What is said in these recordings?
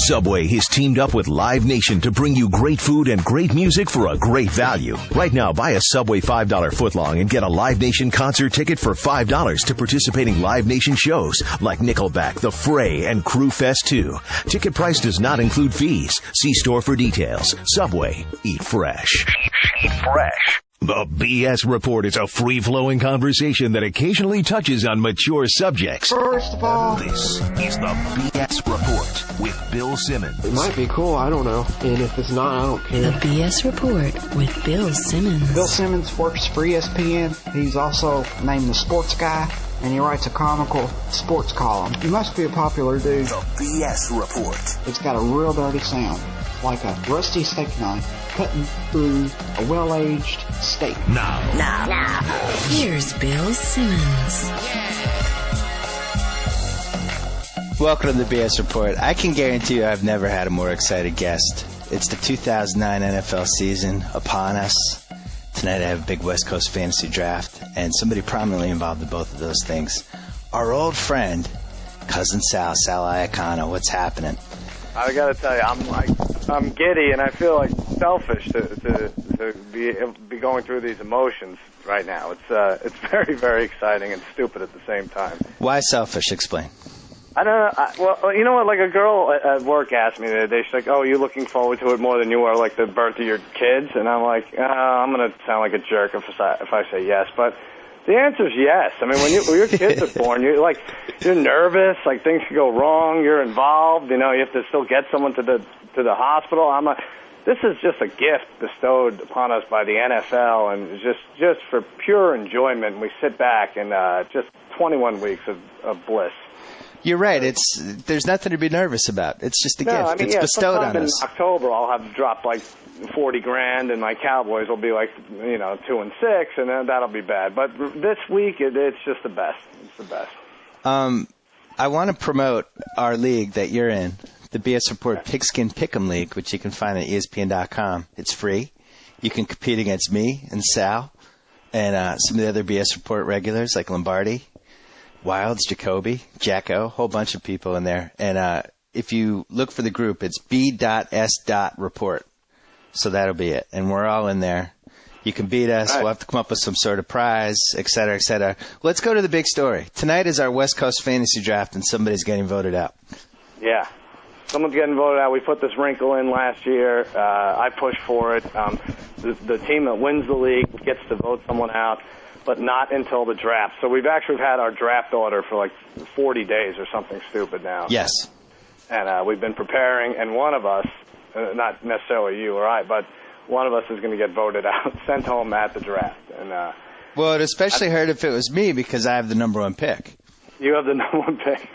Subway has teamed up with Live Nation to bring you great food and great music for a great value. Right now, buy a Subway $5 footlong and get a Live Nation concert ticket for $5 to participating Live Nation shows like Nickelback, The Fray, and Crew Fest 2. Ticket price does not include fees. See store for details. Subway. Eat fresh. Eat fresh. The BS Report is a free-flowing conversation that occasionally touches on mature subjects. First of all, this is the BS Report with Bill Simmons. It might be cool, I don't know. And if it's not, I don't care. The BS Report with Bill Simmons. Bill Simmons works for ESPN. He's also named the sports guy, and he writes a comical sports column. He must be a popular dude. The BS Report. It's got a real dirty sound, like a rusty steak knife cutting through a well-aged steak. Now. Here's Bill Simmons. Welcome to the BS Report. I can guarantee you I've never had a more excited guest. It's the 2009 NFL season upon us. Tonight I have a big West Coast fantasy draft, and somebody prominently involved in both of those things. Our old friend, Cousin Sal Iacano. What's happening? I gotta tell you, I'm giddy, and I feel like selfish to be going through these emotions right now. It's very, very exciting and stupid at the same time. Why selfish? Explain. I don't know. Well, you know what? Like a girl at work asked me the other day. She's like, "Oh, you're looking forward to it more than you are like the birth of your kids?" And I'm like, "I'm gonna sound like a jerk if I say yes." But the answer is yes. I mean, when your kids are born, you're nervous. Like things could go wrong. You're involved. You know, you have to still get someone to the hospital. This is just a gift bestowed upon us by the NFL, and just for pure enjoyment. We sit back and just 21 weeks of bliss. You're right. There's nothing to be nervous about. It's just a gift. I mean, it's bestowed on us. In October, I'll have dropped like $40,000, and my Cowboys will be like 2-6, and then that'll be bad. But this week, it's just the best. It's the best. I want to promote our league that you're in, the BS Report Pigskin Pick'em League, which you can find at ESPN.com. It's free. You can compete against me and Sal and some of the other BS Report regulars like Lombardi, Wilds, Jacoby, Jacko, a whole bunch of people in there. And if you look for the group, it's b.s.report. So that'll be it. And we're all in there. You can beat us. Right. We'll have to come up with some sort of prize, et cetera, et cetera. Let's go to the big story. Tonight is our West Coast fantasy draft, and somebody's getting voted out. Yeah. Someone's getting voted out. We put this wrinkle in last year. I pushed for it. The team that wins the league gets to vote someone out, but not until the draft. So we've actually had our draft order for like 40 days or something stupid now. Yes. And we've been preparing, and one of us, not necessarily you or I, but one of us is going to get voted out, sent home at the draft. And well, it especially hurt if it was me because I have the number one pick. You have the number one pick.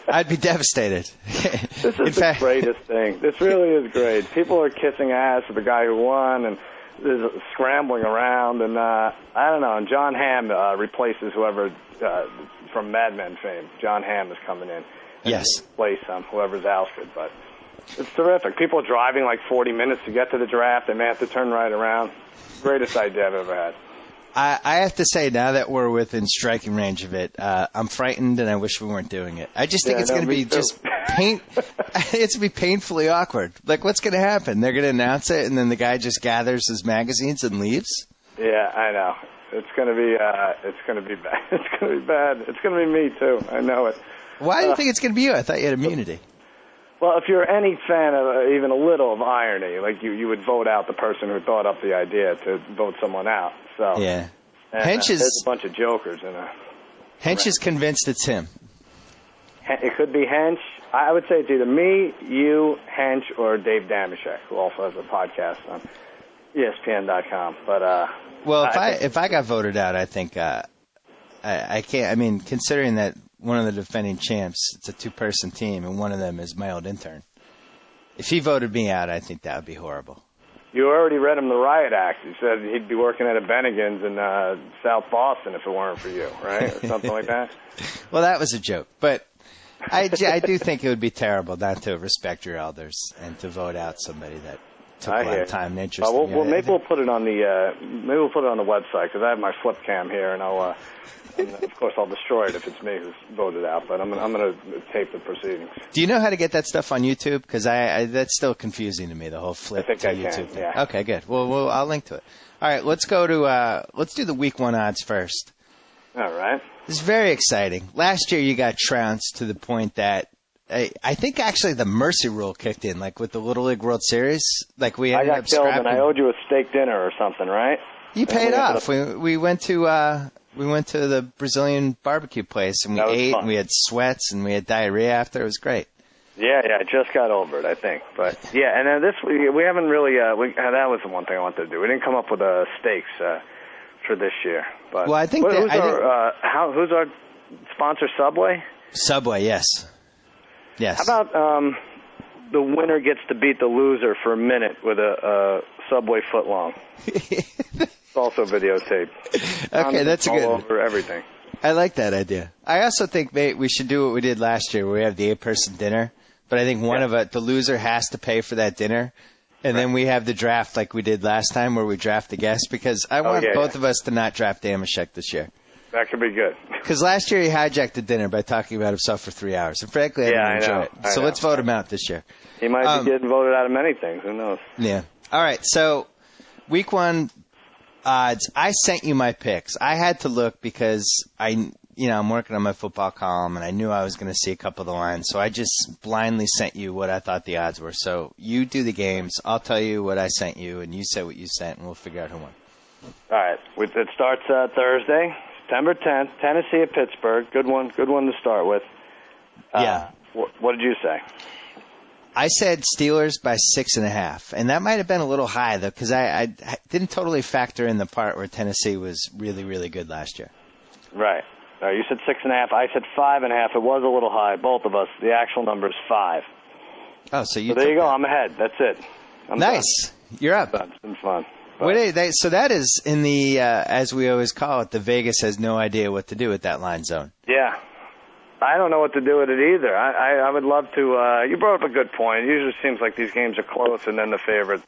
I'd be devastated. This is the greatest thing. This really is great. People are kissing ass with the guy who won, and there's scrambling around. And I don't know. And John Hamm replaces whoever from Mad Men fame. John Hamm is coming in. Yes. Replace whoever's ousted, but. It's terrific. People are driving like 40 minutes to get to the draft. They may have to turn right around. Greatest idea I've ever had. I have to say, now that we're within striking range of it, I'm frightened, and I wish we weren't doing it. I just think it's going to be just it's going to be painfully awkward. Like, what's going to happen? They're going to announce it, and then the guy just gathers his magazines and leaves? Yeah, I know. It's going to be bad. It's going to be bad. It's going to be me, too. I know it. Why do you think it's going to be you? I thought you had immunity. Well, if you're any fan of even a little of irony, like you would vote out the person who thought up the idea to vote someone out. So yeah, Hench is there's a bunch of jokers in a. Hench is convinced it's him. It could be Hench. I would say it's either me, you, Hench, or Dave Damashek, who also has a podcast on ESPN.com. But well, if I got voted out, I think I can't. I mean, considering that. One of the defending champs, it's a two-person team, and one of them is my old intern. If he voted me out, I think that would be horrible. You already read him the riot act. He said he'd be working at a Bennigan's in South Boston if it weren't for you, right? Or something like that. Well, that was a joke. But I do think it would be terrible not to respect your elders and to vote out somebody that took a lot of time and interest. Maybe we'll put it on the website because I have my flip cam here, and and of course I'll destroy it if it's me who's voted out. But I'm going to tape the proceedings. Do you know how to get that stuff on YouTube? Because that's still confusing to me, the whole flip to YouTube thing. Yeah. Okay, good. Well, I'll link to it. All right, let's go to let's do the Week 1 odds first. All right. It's very exciting. Last year you got trounced to the point that I think actually the mercy rule kicked in, like with the Little League World Series. Like we ended up scrapping. I got killed, and I owed you a steak dinner or something, right? You paid off. We went to the Brazilian barbecue place, and we ate, and we had sweats, and we had diarrhea after. It was great. Yeah, I just got over it, I think. But yeah, and then we haven't really. That was the one thing I wanted to do. We didn't come up with stakes for this year. But well, I think who's our sponsor? Subway. Subway, yes. Yes. How about the winner gets to beat the loser for a minute with a Subway footlong? It's also videotaped. Okay, that's a good all over everything. I like that idea. I also think we should do what we did last year, where we have the 8-person dinner. But I think the loser has to pay for that dinner, and then we have the draft like we did last time, where we draft the guests. Because I want both of us to not draft Damashek this year. That could be good. Because last year he hijacked the dinner by talking about himself for 3 hours, and frankly, I didn't enjoy it. So let's vote him out this year. He might be getting voted out of many things. Who knows? Yeah. All right. So Week 1 odds. I sent you my picks. I had to look because I'm working on my football column, and I knew I was going to see a couple of the lines. So I just blindly sent you what I thought the odds were. So you do the games. I'll tell you what I sent you, and you say what you sent, and we'll figure out who won. All right. It starts Thursday, September 10th, Tennessee at Pittsburgh. Good one to start with. Yeah. What did you say? I said Steelers by 6.5, and that might have been a little high, though, because I didn't totally factor in the part where Tennessee was really, really good last year. Right. You said 6.5. I said 5.5. It was a little high, both of us. The actual number is 5. Oh, so there you go. I'm ahead. That's it. Nice. Done. You're up. It's been fun. So that is in the, as we always call it, the Vegas has no idea what to do with that line zone. Yeah. I don't know what to do with it either. I would love to. You brought up a good point. It usually seems like these games are close, and then the favorite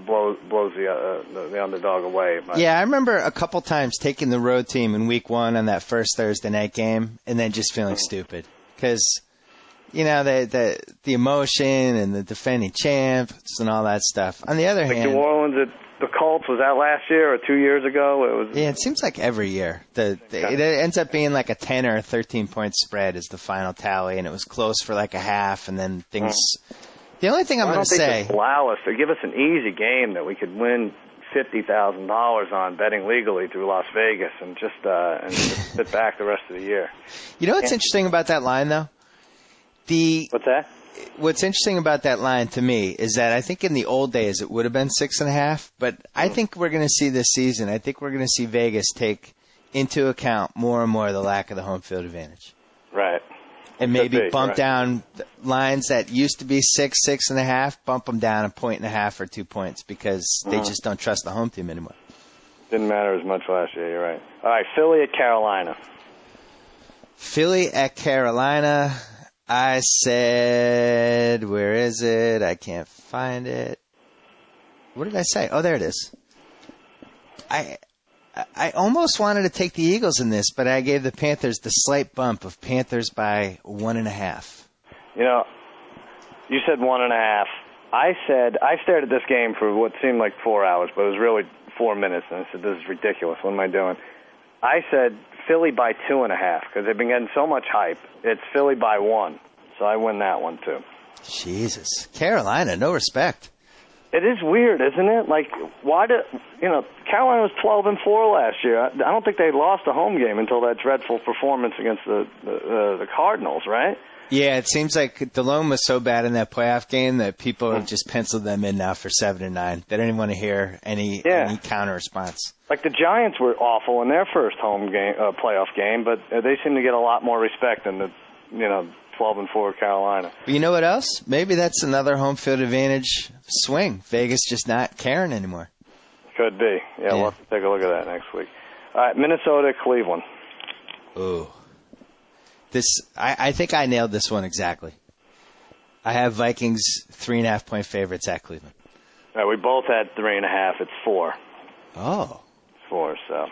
blows the underdog away. Yeah, I remember a couple times taking the road team in Week 1 on that first Thursday night game, and then just feeling stupid because the emotion and the defending champs and all that stuff. On the other hand, New Orleans the Colts, was that last year or 2 years ago? It seems like every year. It ends up being like a 10 or a 13-point spread is the final tally, and it was close for like a half, and then things. The only thing I'm going to say, allow us to give us an easy game that we could win $50,000 on betting legally through Las Vegas, and just sit back the rest of the year. You know what's interesting about that line, though? What's that? What's interesting about that line to me is that I think in the old days it would have been 6.5, but I think we're going to see this season, I think we're going to see Vegas take into account more and more the lack of the home field advantage. Right. And maybe bump down lines that used to be 6.5, bump them down 1.5 or 2 points because they just don't trust the home team anymore. Didn't matter as much last year, you're right. All right, Philly at Carolina. Philly at Carolina. I said, where is it? I can't find it. What did I say? Oh, there it is. I almost wanted to take the Eagles in this, but I gave the Panthers the slight bump of Panthers by 1.5. You said 1.5. I stared at this game for what seemed like 4 hours, but it was really 4 minutes, and I said, this is ridiculous. What am I doing? I said Philly by 2.5 because they've been getting so much hype. It's Philly by 1, so I win that one too. Jesus, Carolina, no respect. It is weird, isn't it? Like, why Carolina was 12-4 last year. I don't think they lost a home game until that dreadful performance against the Cardinals, right? Yeah, it seems like DeLone was so bad in that playoff game that people have just penciled them in now for 7-9. They don't even want to hear any counter response. Like the Giants were awful in their first home game, playoff game, but they seem to get a lot more respect than the 12-4 Carolina. But you know what else? Maybe that's another home field advantage swing. Vegas just not caring anymore. Could be. Yeah, we'll have to take a look at that next week. All right, Minnesota, Cleveland. Ooh. I think I nailed this one exactly. I have Vikings 3.5-point favorites at Cleveland. We both had 3.5. It's 4. Oh. 4, so.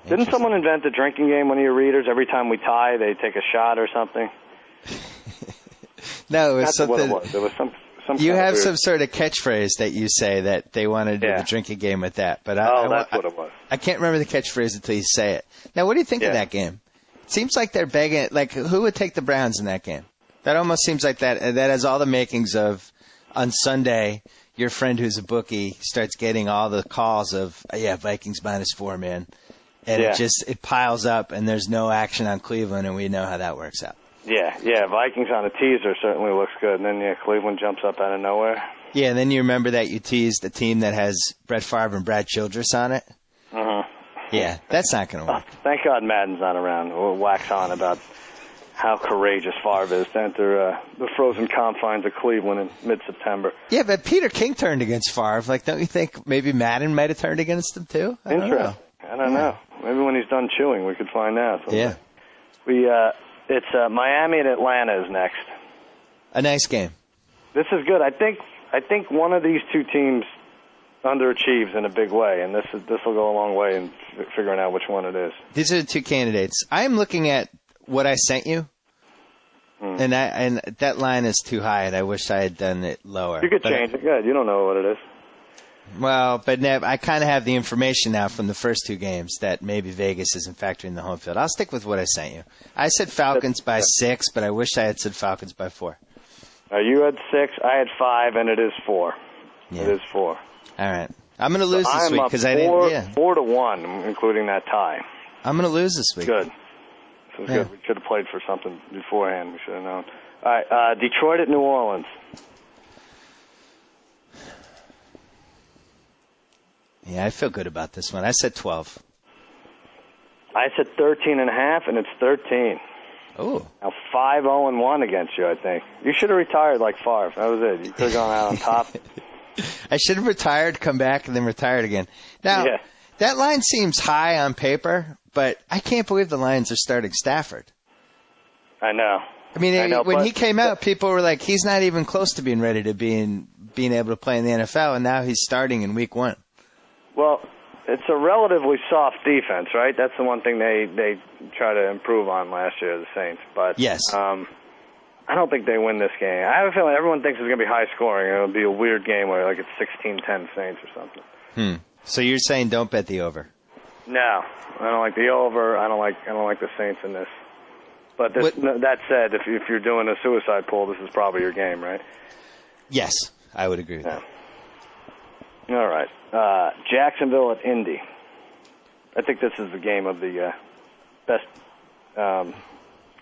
Didn't someone invent the drinking game, one of your readers? Every time we tie, they take a shot or something? No, it was That's something. what it was. There was some You kind have of weird... some sort of catchphrase that you say that they want to do the drinking game with that. But that's what it was. I can't remember the catchphrase until you say it. Now, what do you think of that game? It seems like they're begging. Like, who would take the Browns in that game? That almost seems like that has all the makings of on Sunday, your friend who's a bookie starts getting all the calls of, Vikings -4, man. And it piles up, and there's no action on Cleveland, and we know how that works out. Yeah, Vikings on a teaser certainly looks good. And then, Cleveland jumps up out of nowhere. Yeah, and then you remember that you teased a team that has Brett Favre and Brad Childress on it? Uh-huh. Yeah, that's not going to work. Thank God Madden's not around. We'll wax on about how courageous Favre is to enter the frozen confines of Cleveland in mid-September. Yeah, but Peter King turned against Favre. Like, don't you think maybe Madden might have turned against him, too? I don't know. Maybe when he's done chewing, we could find out. Someday. Yeah. It's Miami and Atlanta is next. A nice game. This is good. I think one of these two teams underachieves in a big way, and this will go a long way in figuring out which one it is. These are the two candidates. I am looking at what I sent you, and that line is too high, and I wish I had done it lower. You could change it. Good. You don't know what it is. Well, but Nev, I kind of have the information now from the first two games that maybe Vegas isn't factoring the home field. I'll stick with what I sent you. I said Falcons by 6, but I wish I had said Falcons by 4. You had 6, I had 5, and it is 4. Yeah. It is 4. All right. I'm going to lose this week because I didn't. Yeah. 4-1, including that tie. I'm going to lose this week. Good. This was good. We should have played for something beforehand. We should have known. All right. Detroit at New Orleans. Yeah, I feel good about this one. I said 12. I said 13.5, and it's 13. Oh. Now 5-0-1 against you, I think. You should have retired like Favre. That was it. You could have gone out on top. I should have retired, come back, and then retired again. Now, that line seems high on paper, but I can't believe the Lions are starting Stafford. I know. I mean, when he came out, people were like, he's not even close to being ready to being able to play in the NFL, and now he's starting in week 1. Well, it's a relatively soft defense, right? That's the one thing they try to improve on last year, the Saints. But yes. I don't think they win this game. I have a feeling everyone thinks it's going to be high scoring. It'll be a weird game where it's 16-10 Saints or something. So you're saying don't bet the over? No, I don't like the over. I don't like the Saints in this. But that said, if you're doing a suicide pool, this is probably your game, right? Yes, I would agree with that. All right. Jacksonville at Indy. I think this is the game of the best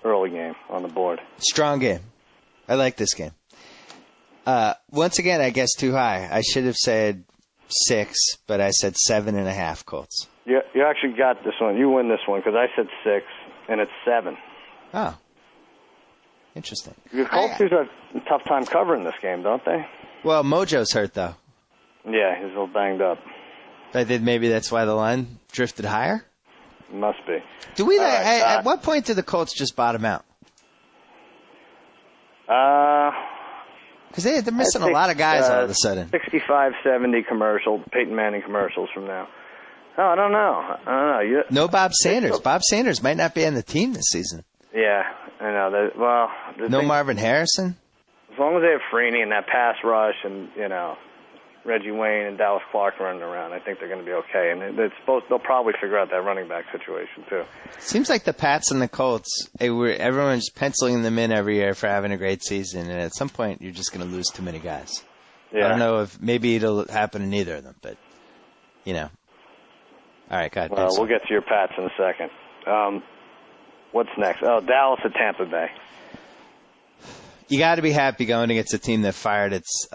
early game on the board. Strong game. I like this game. Once again, I guess too high. I should have said 6, but I said 7.5 Colts. You actually got this one. You win this one because I said 6, and it's 7. Oh. Interesting. The Colts have a tough time covering this game, don't they? Well, Mojo's hurt, though. Yeah, he's a little banged up. I think maybe that's why the line drifted higher? Must be. Do we? At what point did the Colts just bottom out? Because they're missing a lot of guys all of a sudden. 65, 70 Peyton Manning commercials from now. Oh, I don't know. No Bob Sanders. Bob Sanders might not be on the team this season. Yeah, I know. No Marvin Harrison? As long as they have Freeney and that pass rush and, Reggie Wayne and Dallas Clark running around, I think they're going to be okay. And they'll probably figure out that running back situation, too. Seems like the Pats and the Colts, everyone's penciling them in every year for having a great season, and at some point you're just going to lose too many guys. Yeah. I don't know if maybe it'll happen in either of them, but, All right, go ahead. Well, we'll get to your Pats in a second. What's next? Oh, Dallas at Tampa Bay. You got to be happy going against a team that fired its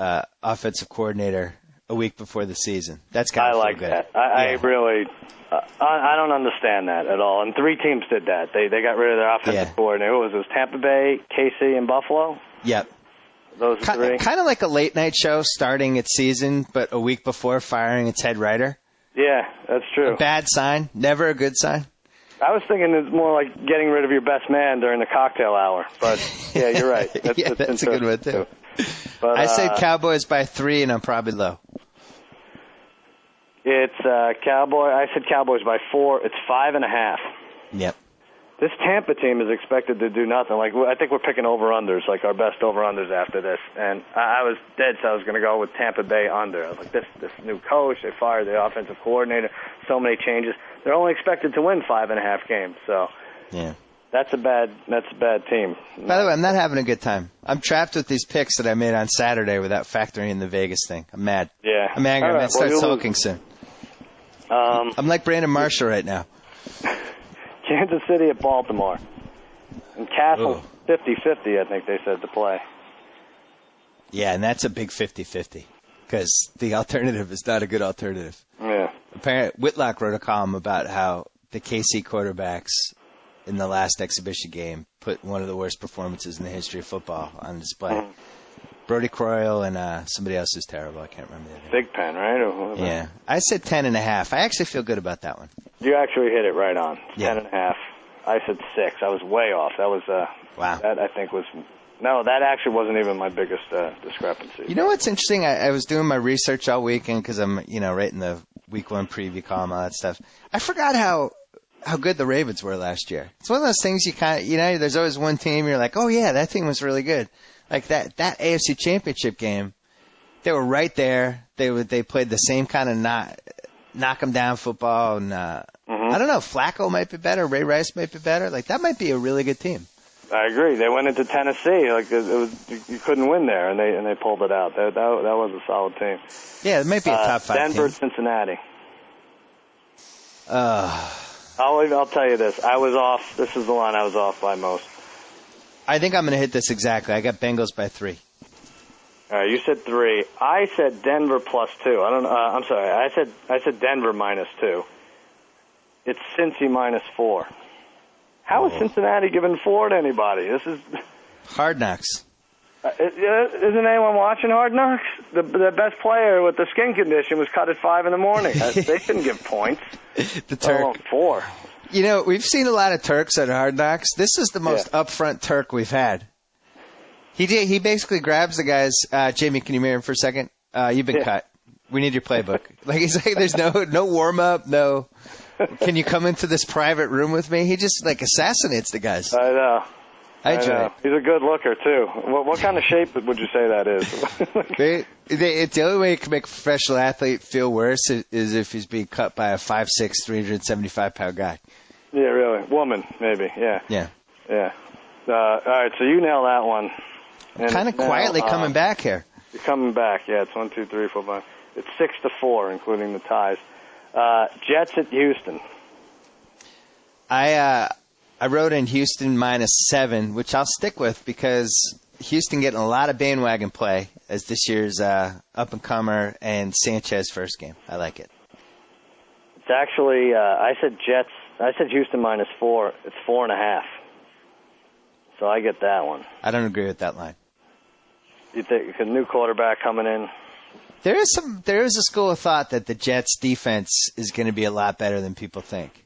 offensive coordinator a week before the season. That's got to feel good. That. I really, I don't understand that at all. And 3 teams did that. They got rid of their offensive coordinator. It was Tampa Bay, KC, and Buffalo. Yep. Those 3. Kind of like a late night show starting its season, but a week before firing its head writer. Yeah, that's true. A bad sign. Never a good sign. I was thinking it's more like getting rid of your best man during the cocktail hour. But, yeah, you're right. That's a good one, too. But, I said Cowboys by 3, and I'm probably low. It's Cowboy. I said Cowboys by 4. It's 5.5. Yep. This Tampa team is expected to do nothing. Like, I think we're picking over-unders, like our best over-unders after this. And I was dead, so I was going to go with Tampa Bay under. I was like, this new coach, they fired the offensive coordinator, so many changes. They're only expected to win 5.5 games. So yeah, that's a bad team. By the way, I'm not having a good time. I'm trapped with these picks that I made on Saturday without factoring in the Vegas thing. I'm mad. Yeah. I'm angry. I'm going to start you'll sulking soon. I'm like Brandon Marshall right now. Kansas City at Baltimore. And Castle 50-50, I think they said, to play. Yeah, and that's a big 50-50 because the alternative is not a good alternative. Yeah. Apparently, Whitlock wrote a column about how the KC quarterbacks in the last exhibition game put one of the worst performances in the history of football on display. Mm-hmm. Brody Croyle and somebody else who's terrible. I can't remember the name. Big Pen, right? Or yeah. I said 10.5. I actually feel good about that one. You actually hit it right on. Yeah. 10.5. I said 6. I was way off. That was wow. That I think was that actually wasn't even my biggest discrepancy. You know what's interesting? I was doing my research all weekend because I'm writing the Week 1 preview column, all that stuff. I forgot how good the Ravens were last year. It's one of those things you kind of there's always one team you're like, oh yeah, that team was really good. Like that AFC Championship game, they were right there. They played the same kind of knock 'em down football, and I don't know. Flacco might be better. Ray Rice might be better. Like that might be a really good team. I agree. They went into Tennessee like it was you couldn't win there, and they pulled it out. That was a solid team. Yeah, it might be a top 5 Denver, team. Cincinnati. I'll tell you this. I was off. This is the line I was off by most. I think I'm going to hit this exactly. I got Bengals by 3. All right, you said 3. I said Denver plus 2. I don't know. I'm sorry. I said Denver minus 2. It's Cincy minus 4. How is Cincinnati giving 4 to anybody? This is Hard Knocks. Isn't anyone watching Hard Knocks? The best player with the skin condition was cut at 5 in the morning. They shouldn't give points. The Turk. Oh, 4. We've seen a lot of Turks at Hard Knocks. This is the most upfront Turk we've had. He basically grabs the guys. Jamie, can you mirror him for a second? You've been cut. We need your playbook. Like he's like, there's no warm up, no. Can you come into this private room with me? He just like assassinates the guys. I know. I enjoy it. He's a good looker too. What kind of shape would you say that is? It's the only way you can make a professional athlete feel worse is if he's being cut by a 5'6", 375-pound guy. Yeah, really. Woman, maybe. Yeah. Yeah. Yeah. All right, so you nail that one. Kind of quietly coming back here. You're coming back. Yeah, it's 1, 2, 3, 4, 5. It's 6-4, including the ties. Jets at Houston. I wrote in Houston minus 7, which I'll stick with because Houston getting a lot of bandwagon play as this year's up-and-comer and Sanchez first game. I like it. It's actually, I said Houston minus 4. It's 4.5. So I get that one. I don't agree with that line. You think a new quarterback coming in? There is a school of thought that the Jets defense is going to be a lot better than people think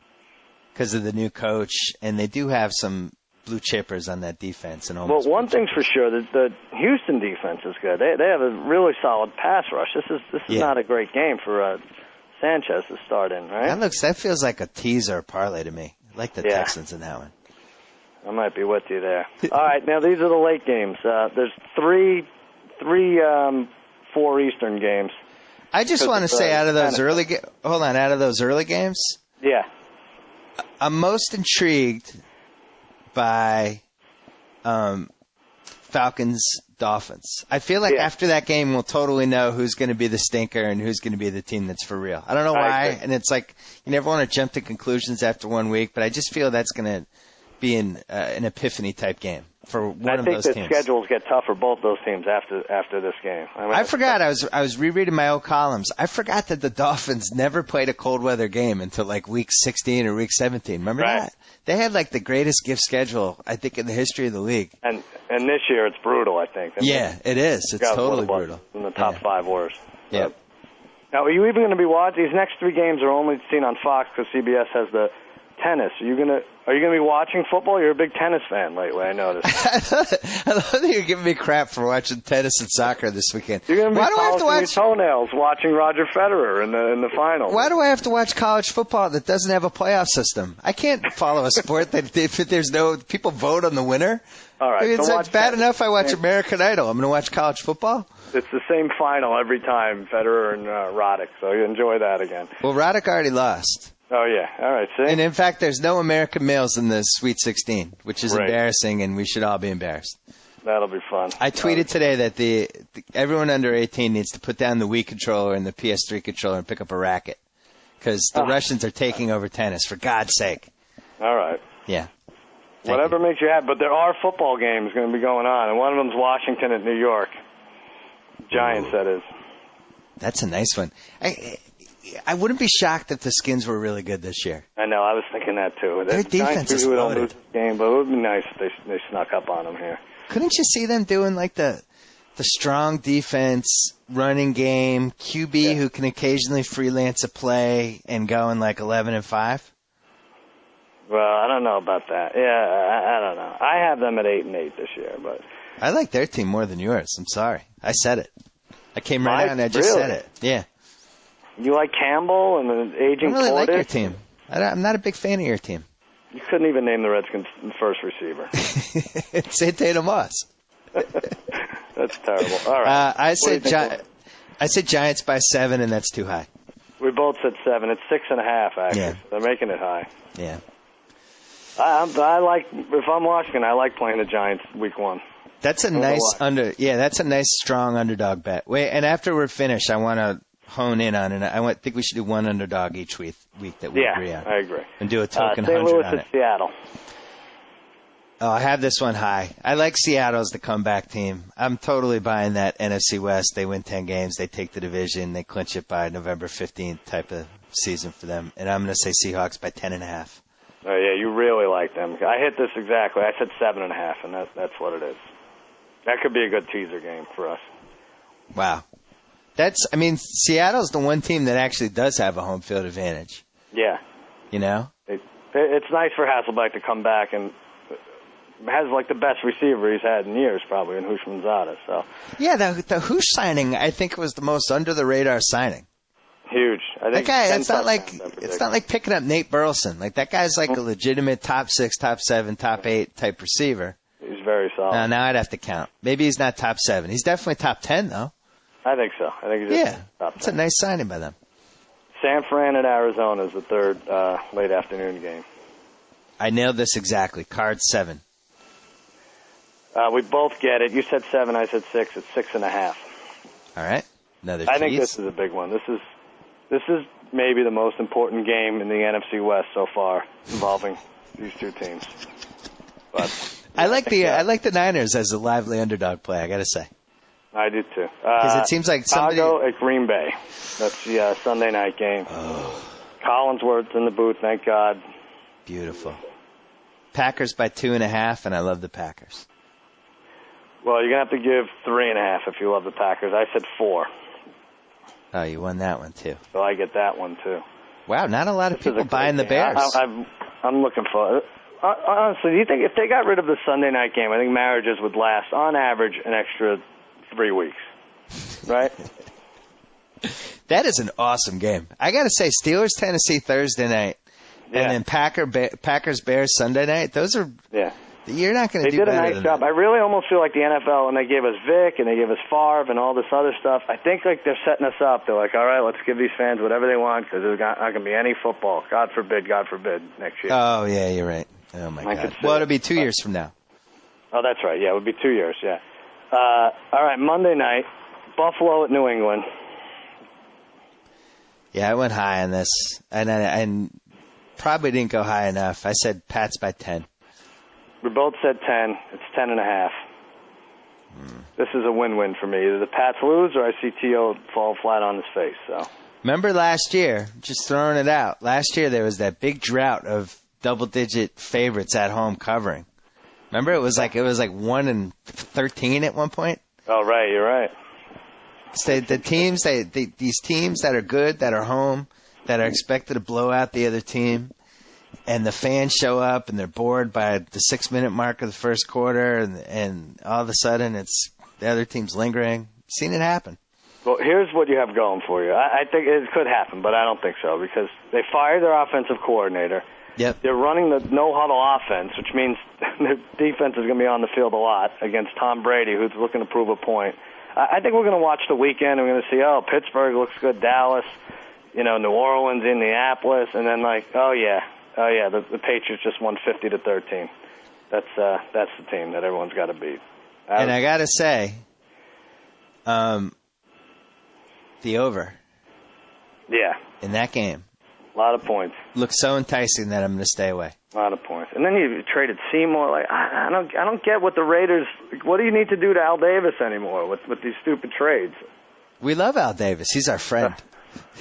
because of the new coach, and they do have some blue chippers on that defense. And well, one thing's for sure, the Houston defense is good. They have a really solid pass rush. This is not a great game for Sanchez to start in, right? That feels like a teaser or parlay to me. I like the Texans in that one. I might be with you there. All right, now these are the late games. There's three 4 Eastern games. I just want to say out of those early games, yeah, I'm most intrigued by Falcons Dolphins. I feel like after that game we'll totally know who's going to be the stinker and who's going to be the team that's for real. I don't know why, and it's like you never want to jump to conclusions after 1 week, but I just feel that's going to be an epiphany type game for one of those teams. I think the schedules get tougher, both those teams, after this game. I forgot. I was rereading my old columns. I forgot that the Dolphins never played a cold weather game until like week 16 or week 17. Remember that? They had like the greatest gift schedule, I think, in the history of the league. And this year it's brutal, I think. Yeah, it is. It's totally brutal. In the top 5 worst. Yeah. Now, are you even going to be watching? These next 3 games are only seen on Fox because CBS has the tennis. Are you going to Are you going to be watching football? You're a big tennis fan lately, I noticed. I love that you're giving me crap for watching tennis and soccer this weekend. You're going to be Why do I have to watch your toenails watching Roger Federer in the final. Why do I have to watch college football that doesn't have a playoff system? I can't follow a sport that if there's no people vote on the winner. All right, It's bad enough I watch American Idol. I'm going to watch college football. It's the same final every time, Federer and Roddick, so you enjoy that again. Well, Roddick already lost. Oh, yeah. All right, see? And, in fact, there's no American males in the Sweet 16, which is embarrassing, and we should all be embarrassed. That'll be fun. I tweeted today that everyone under 18 needs to put down the Wii controller and the PS3 controller and pick up a racket because the Russians are taking over tennis, for God's sake. All right. Yeah. Whatever makes you happy. But there are football games going to be going on, and one of them's Washington at New York. Giants, that is. That's a nice one. I wouldn't be shocked if the Skins were really good this year. I know. I was thinking that, too. Their defense is loaded. loaded. Don't lose this game, but it would be nice if they snuck up on them here. Couldn't you see them doing like the strong defense, running game, QB who can occasionally freelance a play and going like 11-5? Well, I don't know about that. Yeah, I don't know. I have them at 8-8 this year, but I like their team more than yours. I'm sorry. I said it. I came right out and I just said it. Yeah. You like Campbell and the aging I really Portis? like your team. I'm not a big fan of your team. You couldn't even name the Redskins' first receiver. It's Tatum Moss. That's terrible. All right. I said Giants by 7, and that's too high. We both said 7. It's 6.5, actually. Yeah. They're making it high. Yeah. I like, if I'm Washington, I like playing the Giants week 1. That's a nice that's a nice strong underdog bet. Wait, and after we're finished, I want to hone in on it. I think we should do one underdog each week that we agree on. I agree. And do a token St. 100 Louis on at Seattle. Oh, I have this one high. I like Seattle as the comeback team. I'm totally buying that NFC West. They win 10 games. They take the division. They clinch it by November 15th type of season for them. And I'm going to say Seahawks by 10.5. Oh, yeah, you really like them. I hit this exactly. I said 7.5, and that's what it is. That could be a good teaser game for us. Wow. Seattle's the one team that actually does have a home field advantage. Yeah. You know? It's nice for Hasselbeck to come back and has like the best receiver he's had in years, probably, in Houshmandzadeh. So. Yeah, the Housh signing, I think, was the most under-the-radar signing. Huge. I think that guy, it's not like picking up Nate Burleson. Like, that guy's like a legitimate top 6, top 7, top 8 type receiver. He's very solid. Now I'd have to count. Maybe he's not top 7. He's definitely top 10, though. I think so. I think he's top 10. It's a nice signing by them. San Fran at Arizona is the third late afternoon game. I nailed this exactly. Card 7. We both get it. You said 7. I said 6. It's 6.5. All right. Another I think this is a big one. This is maybe the most important game in the NFC West so far involving these two teams. But I like the Niners as a lively underdog play, I got to say. I do too. Because it seems like somebody... Chicago at Green Bay. That's the Sunday night game. Oh. Collinsworth's in the booth, thank God. Beautiful. Packers by 2.5, and I love the Packers. Well, you're going to have to give 3.5 if you love the Packers. I said 4. Oh, you won that one, too. So I get that one, too. Wow, not a lot of people buying the Bears. I'm looking for it. Honestly, do you think if they got rid of the Sunday night game, I think marriages would last, on average, an extra 3 weeks, right? That is an awesome game. I got to say, Steelers-Tennessee Thursday night, and then Packers-Bears Sunday night, those are... Yeah. You're not going to do better than that. They did a nice job. I really almost feel like the NFL, and they gave us Vic, and they gave us Favre, and all this other stuff. I think like they're setting us up. They're like, all right, let's give these fans whatever they want because there's not going to be any football. God forbid, next year. Oh, yeah, you're right. Oh, my God. Well, it'll be 2 years from now. Oh, that's right. Yeah, it would be 2 years, yeah. All right, Monday night, Buffalo at New England. Yeah, I went high on this, and probably didn't go high enough. I said Pats by 10. We both said 10. It's 10.5. This is a win-win for me. Either the Pats lose or I see T.O. fall flat on his face. So. Remember last year, just throwing it out, last year there was that big drought of double-digit favorites at home covering. Remember, it was like 1-13 at one point? Oh, right, you're right. So these teams that are good, that are home, that are expected to blow out the other team, and the fans show up and they're bored by the 6-minute mark of the first quarter, and all of a sudden it's the other team's lingering. Seen it happen. Well, here's what you have going for you. I think it could happen, but I don't think so because they fired their offensive coordinator. Yep. They're running the no-huddle offense, which means the defense is going to be on the field a lot against Tom Brady, who's looking to prove a point. I think we're going to watch the weekend, and we're going to see, Pittsburgh looks good, Dallas, New Orleans, Indianapolis, and then the Patriots just won 50-13. That's the team that everyone's got to beat. And I got to say, the over. Yeah. In that game. A lot of points. Looks so enticing that I'm going to stay away. A lot of points. And then you traded Seymour. Like I don't get what the Raiders. What do you need to do to Al Davis anymore with these stupid trades? We love Al Davis. He's our friend.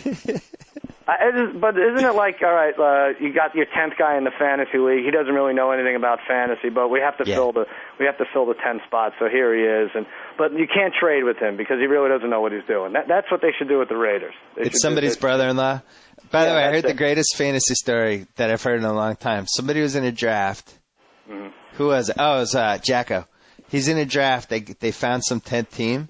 But isn't it like, all right, you got your 10th guy in the fantasy league. He doesn't really know anything about fantasy, but we have to fill the 10th spot. So here he is, but you can't trade with him because he really doesn't know what he's doing. That's what they should do with the Raiders. It's somebody's brother-in-law. By the way, I heard the greatest fantasy story that I've heard in a long time. Somebody was in a draft. Mm-hmm. Who was it? Oh, it was Jacko. He's in a draft. They found some 10th team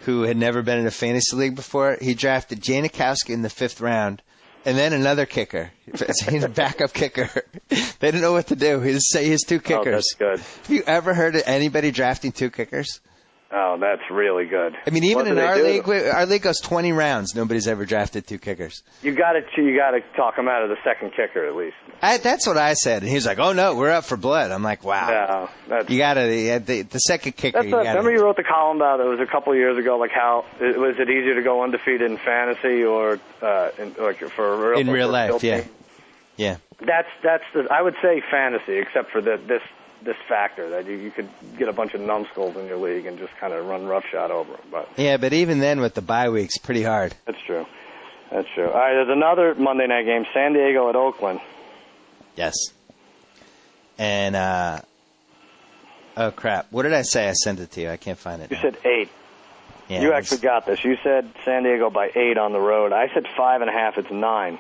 who had never been in a fantasy league before. He drafted Janikowski in the 5th round, and then another kicker. He's a backup kicker. They didn't know what to do. He has 2 kickers. Oh, that's good. Have you ever heard of anybody drafting 2 kickers? Oh, that's really good. I mean, even in our league goes 20 rounds. Nobody's ever drafted 2 kickers. You got to talk him out of the second kicker at least. That's what I said, and he's like, "Oh no, we're up for blood." I'm like, "Wow, you got to the second kicker." Remember you wrote the column about it was a couple of years ago, like how was it easier to go undefeated in fantasy or in real life? Yeah. That's I would say fantasy, except for this factor that you could get a bunch of numbskulls in your league and just kind of run roughshod over them. But even then with the bye weeks, pretty hard. That's true. All right, there's another Monday night game, San Diego at Oakland. Yes. And, oh, crap. What did I say? I sent it to you. I can't find it. You said 8. Yeah, you actually got this. You said San Diego by 8 on the road. I said 5.5. It's 9.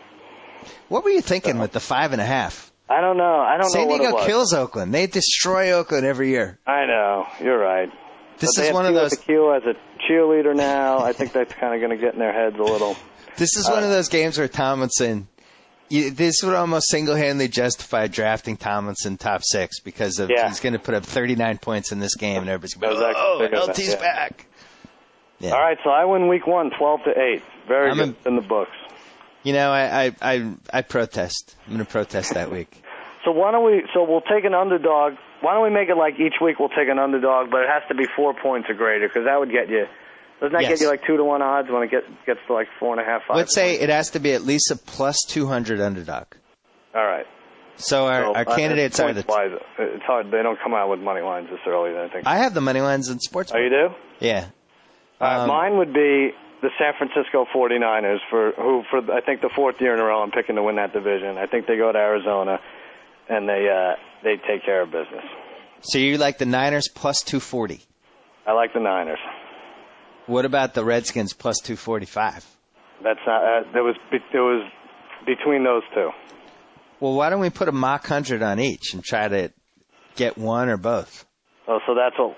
What were you thinking with the 5.5? I don't know. San know what Diego it was. kills Oakland. They destroy Oakland every year. I know. You're right. This is one of those. Tequila as a cheerleader now. I think that's kind of going to get in their heads a little. This is one of those games where Tomlinson. This would almost single-handedly justify drafting Tomlinson top 6 because he's going to put up 39 points in this game, and everybody's going to be LT's back. Yeah. All right, so I win week 1, 12-8. Very good in the books. I protest. I'm going to protest that week. So we'll take an underdog. Why don't we make it like each week we'll take an underdog, but it has to be 4 points or greater because that would get you. Doesn't that get you like 2-1 odds when it gets to like 4.5, 5? Let's say it has to be at least a plus 200 underdog. All right. So our candidates are it's hard. They don't come out with money lines this early. I think I have the money lines in sports. Oh, you do? Yeah. Mine would be the San Francisco 49ers for I think the 4th year in a row I'm picking to win that division. I think they go to Arizona and they take care of business. So you like the Niners plus 240? I like the Niners. What about the Redskins plus 245? That's not. There was between those two. Well, why don't we put a mock 100 on each and try to get one or both? Oh, so that's all.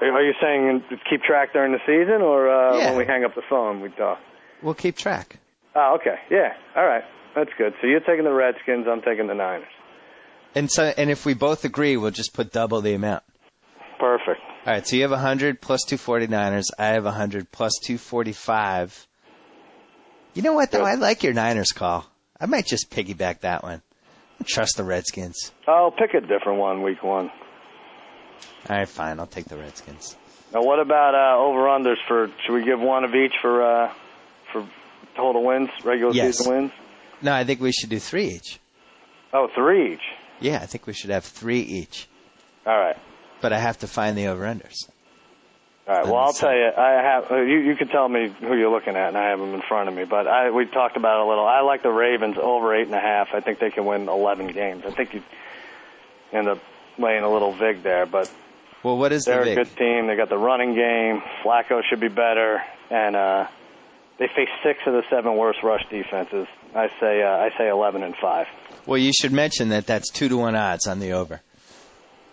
Are you saying keep track during the season, or when we hang up the phone we talk? We'll keep track. Oh, okay. Yeah. All right. That's good. So you're taking the Redskins. I'm taking the Niners. And if we both agree, we'll just put double the amount. Perfect. All right, so you have 100 plus 249ers. I have 100 plus 245. You know what, though? I like your Niners call. I might just piggyback that one. I trust the Redskins. Oh, pick a different one, week 1. All right, fine. I'll take the Redskins. Now, what about over-unders should we give one of each for total wins, regular season wins? No, I think we should do 3 each. Oh, 3 each? Yeah, I think we should have 3 each. All right. But I have to find the over-unders. All right. Well, I'll tell you. I have. You can tell me who you're looking at, and I have them in front of me. But we talked about it a little. I like the Ravens over 8.5. I think they can win 11 games. I think you end up laying a little vig there. But what is they're the vig? a good team. They got the running game. Flacco should be better, and they face 6 of the 7 worst rush defenses I say 11-5. Well, you should mention that that's 2-1 odds on the over.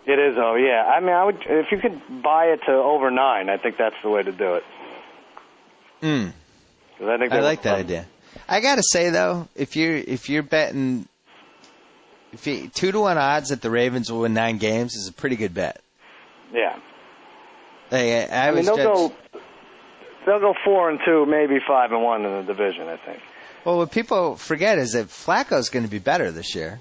It is, oh yeah. I mean, I would if you could buy it to over 9. I think that's the way to do it. I like that idea. I gotta say though, if you're betting, 2-1 odds that the Ravens will win 9 games is a pretty good bet. Yeah. I mean, they'll go 4-2, maybe 5-1 in the division. I think. Well, what people forget is that Flacco's going to be better this year.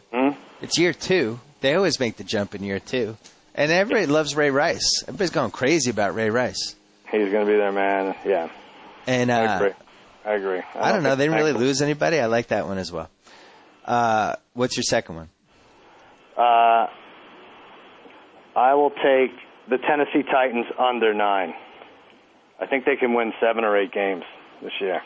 It's year 2. They always make the jump in year 2. And everybody loves Ray Rice. Everybody's going crazy about Ray Rice. He's going to be their man, yeah. And I agree. I don't know. They didn't really lose anybody. I like that one as well. What's your second one? I will take the Tennessee Titans under 9. I think they can win 7 or 8 games this year.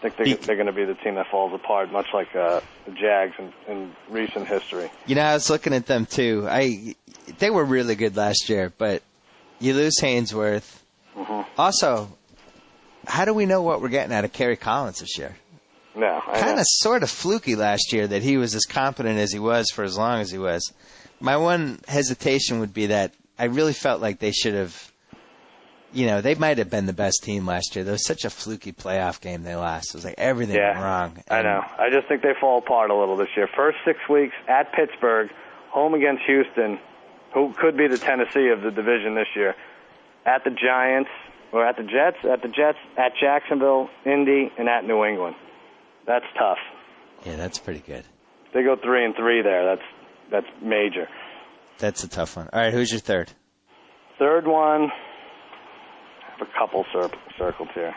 I think they're going to be the team that falls apart, much like the Jags in recent history. You know, I was looking at them, too. They were really good last year, but you lose Haynesworth. Also, how do we know what we're getting out of Kerry Collins this year? No, kind of sort of fluky last year that he was as competent as he was for as long as he was. My one hesitation would be that I really felt like they should have, they might have been the best team last year. There was such a fluky playoff game they lost. It was like everything went wrong. I know. I just think they fall apart a little this year. First 6 weeks at Pittsburgh, home against Houston, who could be the Tennessee of the division this year, at the Giants, or at the Jets, at Jacksonville, Indy, and at New England. That's tough. Yeah, that's pretty good. They go 3-3 there. That's major. That's a tough one. All right, who's your third? Third one, I have a couple circled here.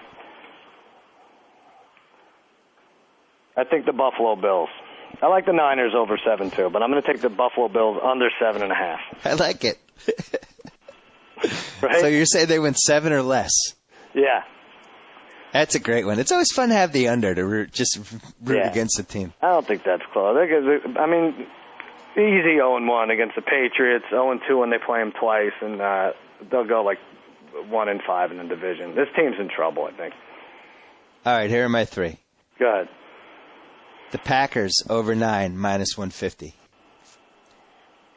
I think the Buffalo Bills. I like the Niners over 7 too, but I'm going to take the Buffalo Bills under 7.5. I like it. Right? So you're saying they win 7 or less? Yeah. That's a great one. It's always fun to have the under to root against the team. I don't think that's close. I mean, easy 0-1 against the Patriots, 0-2 when they play them twice, and they'll go like 1-5 in the division. This team's in trouble, I think. All right, here are my 3. Go ahead. The Packers over 9 minus 150.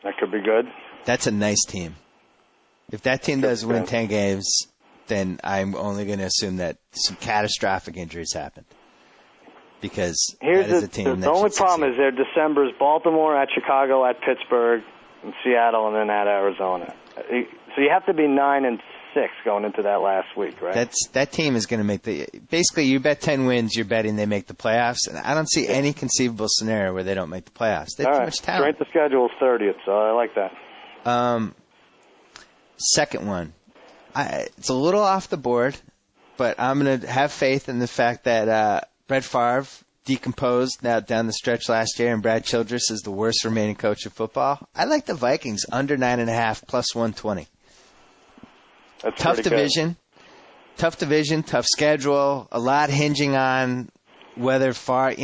That could be good. That's a nice team. If that team does win 10 games, then I'm only going to assume that some catastrophic injuries happened. Because that is a team the only problem is their December is Baltimore, at Chicago, at Pittsburgh, and Seattle, and then at Arizona. So you have to be 9-6 going into that last week, right? That team is going to make basically you bet 10 wins, you're betting they make the playoffs, and I don't see any conceivable scenario where they don't make the playoffs. They have too much talent. Strength of schedule is 30th, so I like that. Second one. It's a little off the board, but I'm going to have faith in the fact that Brett Favre decomposed now down the stretch last year, and Brad Childress is the worst remaining coach of football. I like the Vikings under 9.5 plus 120. That's tough division, tough schedule. A lot hinging on whether Favre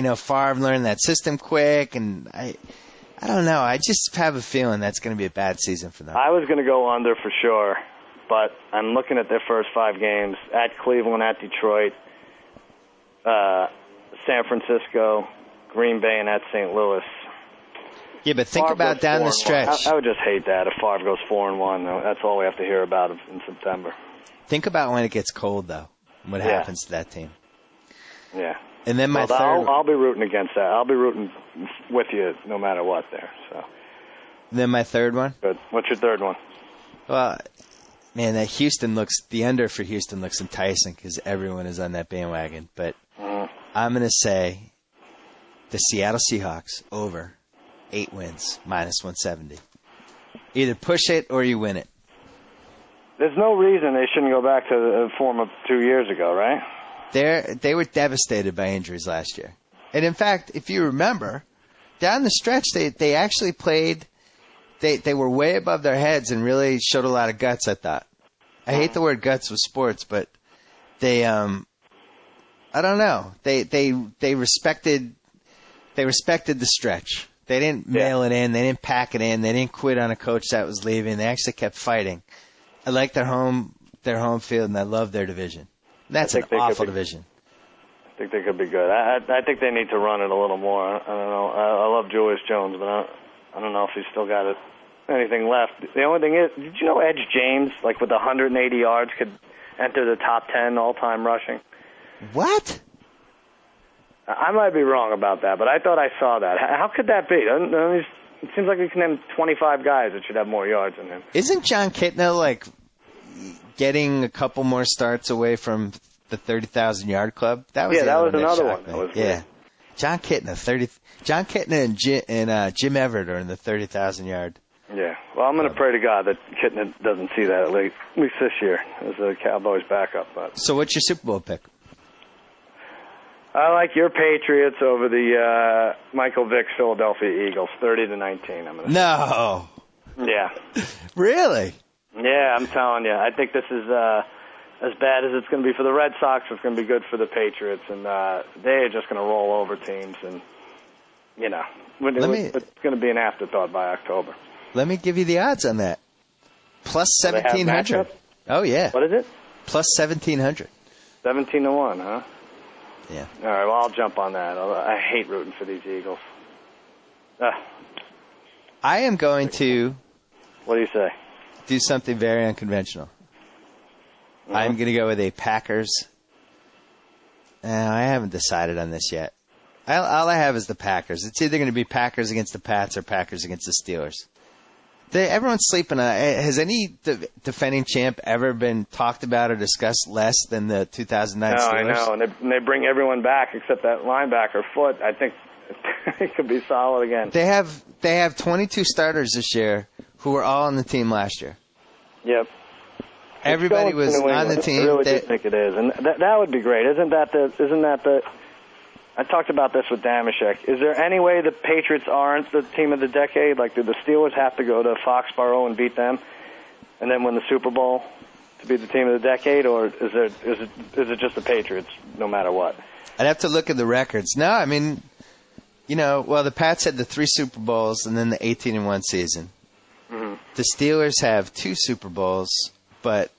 learned that system quick, and I don't know. I just have a feeling that's going to be a bad season for them. I was going to go under for sure, but I'm looking at their first 5 games at Cleveland, at Detroit, San Francisco, Green Bay, and at St. Louis. Yeah, but think about down the stretch. I would just hate that if Favre goes 4-1. That's all we have to hear about in September. Think about when it gets cold, though. What happens to that team? Yeah. And then my third. I'll be rooting against that. I'll be rooting with you no matter what there. So. Then my third one. Good. What's your third one? Well, man, the under for Houston looks enticing because everyone is on that bandwagon. But I'm going to say the Seattle Seahawks over 8 wins minus 170. Either push it or you win it. There's no reason they shouldn't go back to the form of 2 years ago, right? They were devastated by injuries last year. And in fact, if you remember, down the stretch, they actually played, they were way above their heads and really showed a lot of guts, I thought. I hate the word guts with sports, but they, I don't know. They respected the stretch. They didn't mail it in. They didn't pack it in. They didn't quit on a coach that was leaving. They actually kept fighting. I like their home field, and I love their division. That's an awful division. I think they could be good. I think they need to run it a little more. I don't know. I love Julius Jones, but I don't know if he's still got anything left. The only thing is, did you know Edge James, like with 180 yards, could enter the top 10 all-time rushing? What? I might be wrong about that, but I thought I saw that. How could that be? It seems like we can name 25 guys that should have more yards than him. Isn't John Kitna, like, getting a couple more starts away from the 30,000-yard club? That was another one. That was yeah. John Kitna and Jim Everett are in the 30,000-yard. Yeah. Well, I'm going to pray to God that Kitna doesn't see that at least this year as a Cowboys backup. But. So what's your Super Bowl pick? I like your Patriots over the Michael Vick's Philadelphia Eagles, 30-19. No. Yeah. Really? Yeah, I'm telling you. I think this is as bad as it's going to be for the Red Sox. It's going to be good for the Patriots, and they're just going to roll over teams, and it's going to be an afterthought by October. Let me give you the odds on that. Plus 1,700. Oh yeah. What is it? Plus 1,700. 17-1, huh? Yeah. All right, well, I'll jump on that. I hate rooting for these Eagles. I am going to... What do you say? Do something very unconventional. Mm-hmm. I'm going to go with a Packers. I haven't decided on this yet. All I have is the Packers. It's either going to be Packers against the Pats or Packers against the Steelers. Everyone's sleeping on it. Has any defending champ ever been talked about or discussed less than the 2009 Steelers? I know, and they bring everyone back except that linebacker Foot. I think it could be solid again. They have 22 starters this year who were all on the team last year. Yep. Everybody was on the team. I really do think it is, and that would be great. Isn't that the? I talked about this with Damashek. Is there any way the Patriots aren't the team of the decade? Like, do the Steelers have to go to Foxborough and beat them, and then win the Super Bowl to be the team of the decade, or is it just the Patriots no matter what? I'd have to look at the records. No, I mean, the Pats had the 3 Super Bowls and then the 18-1 season. Mm-hmm. The Steelers have 2 Super Bowls, but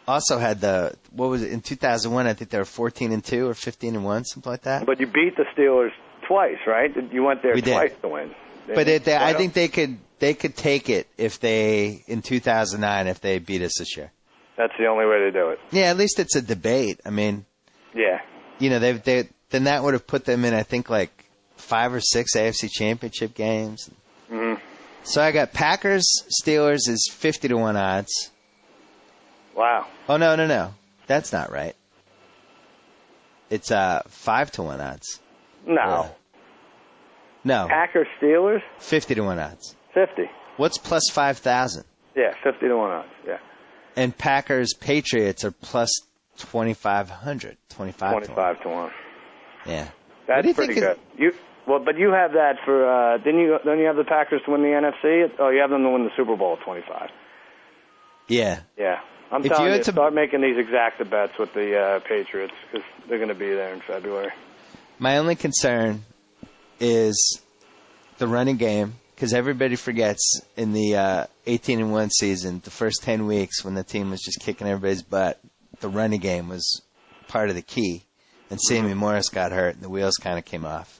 also had in 2001, I think they were 14-2 or 15-1, something like that. But you beat the Steelers twice, right? You went there twice to win. I think they could take it in 2009 if they beat us this year. That's the only way to do it. Yeah, at least it's a debate. I mean, yeah. Then that would have put them in, I think, like 5 or 6 AFC Championship games. Mm-hmm. So I got Packers, Steelers is 50-1 odds. Wow. Oh, no. That's not right. It's 5-1 odds. No. Yeah. No. Packers, Steelers? 50-1 odds. 50. What's plus 5,000? Yeah, 50-1 odds, yeah. And Packers, Patriots are plus 2,500. 25-1. Yeah. That's pretty good. But you have that for, don't you have the Packers to win the NFC? Oh, you have them to win the Super Bowl at 25. Yeah. Yeah. I'm telling you, start making these exacta bets with the Patriots because they're going to be there in February. My only concern is the running game because everybody forgets in the 18-1 season, the first 10 weeks when the team was just kicking everybody's butt, the running game was part of the key. And Sammy Morris got hurt and the wheels kind of came off.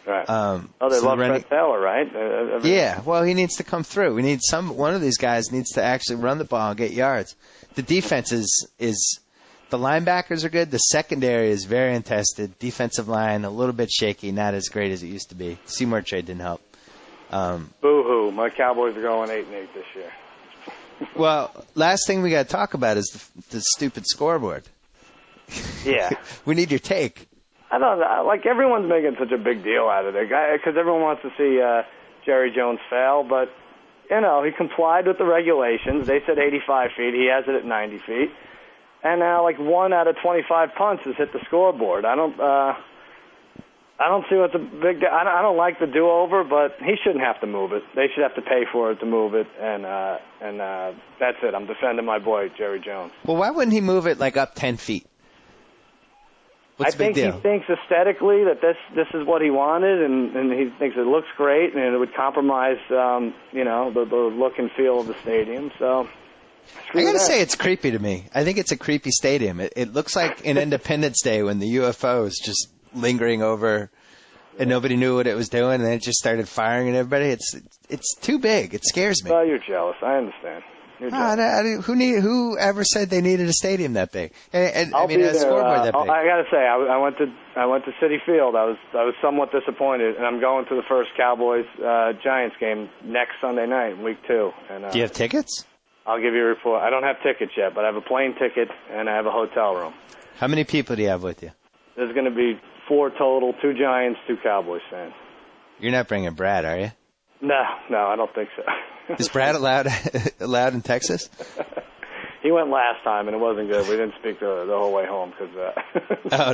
Right. They love Trent Taylor, right? Yeah. Well, he needs to come through. We need one of these guys needs to actually run the ball and get yards. The defense is the linebackers are good. The secondary is very untested. Defensive line a little bit shaky, not as great as it used to be. Seymour trade didn't help. Boo-hoo. My Cowboys are going 8-8 this year. Well, last thing we got to talk about is the stupid scoreboard. Yeah. We need your take. I don't know. Like, everyone's making such a big deal out of it because everyone wants to see Jerry Jones fail. But, he complied with the regulations. They said 85 feet. He has it at 90 feet. And now, 1 out of 25 punts has hit the scoreboard. I don't see what's a big deal. I don't like the do-over, but he shouldn't have to move it. They should have to pay for it to move it. And that's it. I'm defending my boy, Jerry Jones. Well, why wouldn't he move it, up 10 feet? What's I think he thinks aesthetically that this is what he wanted, and he thinks it looks great, and it would compromise, the look and feel of the stadium. So, I got to say, it's creepy to me. I think it's a creepy stadium. It looks like an Independence Day when the UFOs just lingering over, and nobody knew what it was doing, and then it just started firing at everybody. It's too big. It scares me. Well, you're jealous. I understand. You're jealous. Who ever said they needed a stadium that big? And I'll be there. A scoreboard that big. I gotta say, I went to Citi Field. I was somewhat disappointed, and I'm going to the first Cowboys Giants game next Sunday night, week 2. And do you have tickets? I'll give you a report. I don't have tickets yet, but I have a plane ticket and I have a hotel room. How many people do you have with you? There's going to be 4 total: 2 Giants, 2 Cowboys fans. You're not bringing Brad, are you? No, I don't think so. Is Brad allowed in Texas? He went last time, and it wasn't good. We didn't speak the whole way home because. Oh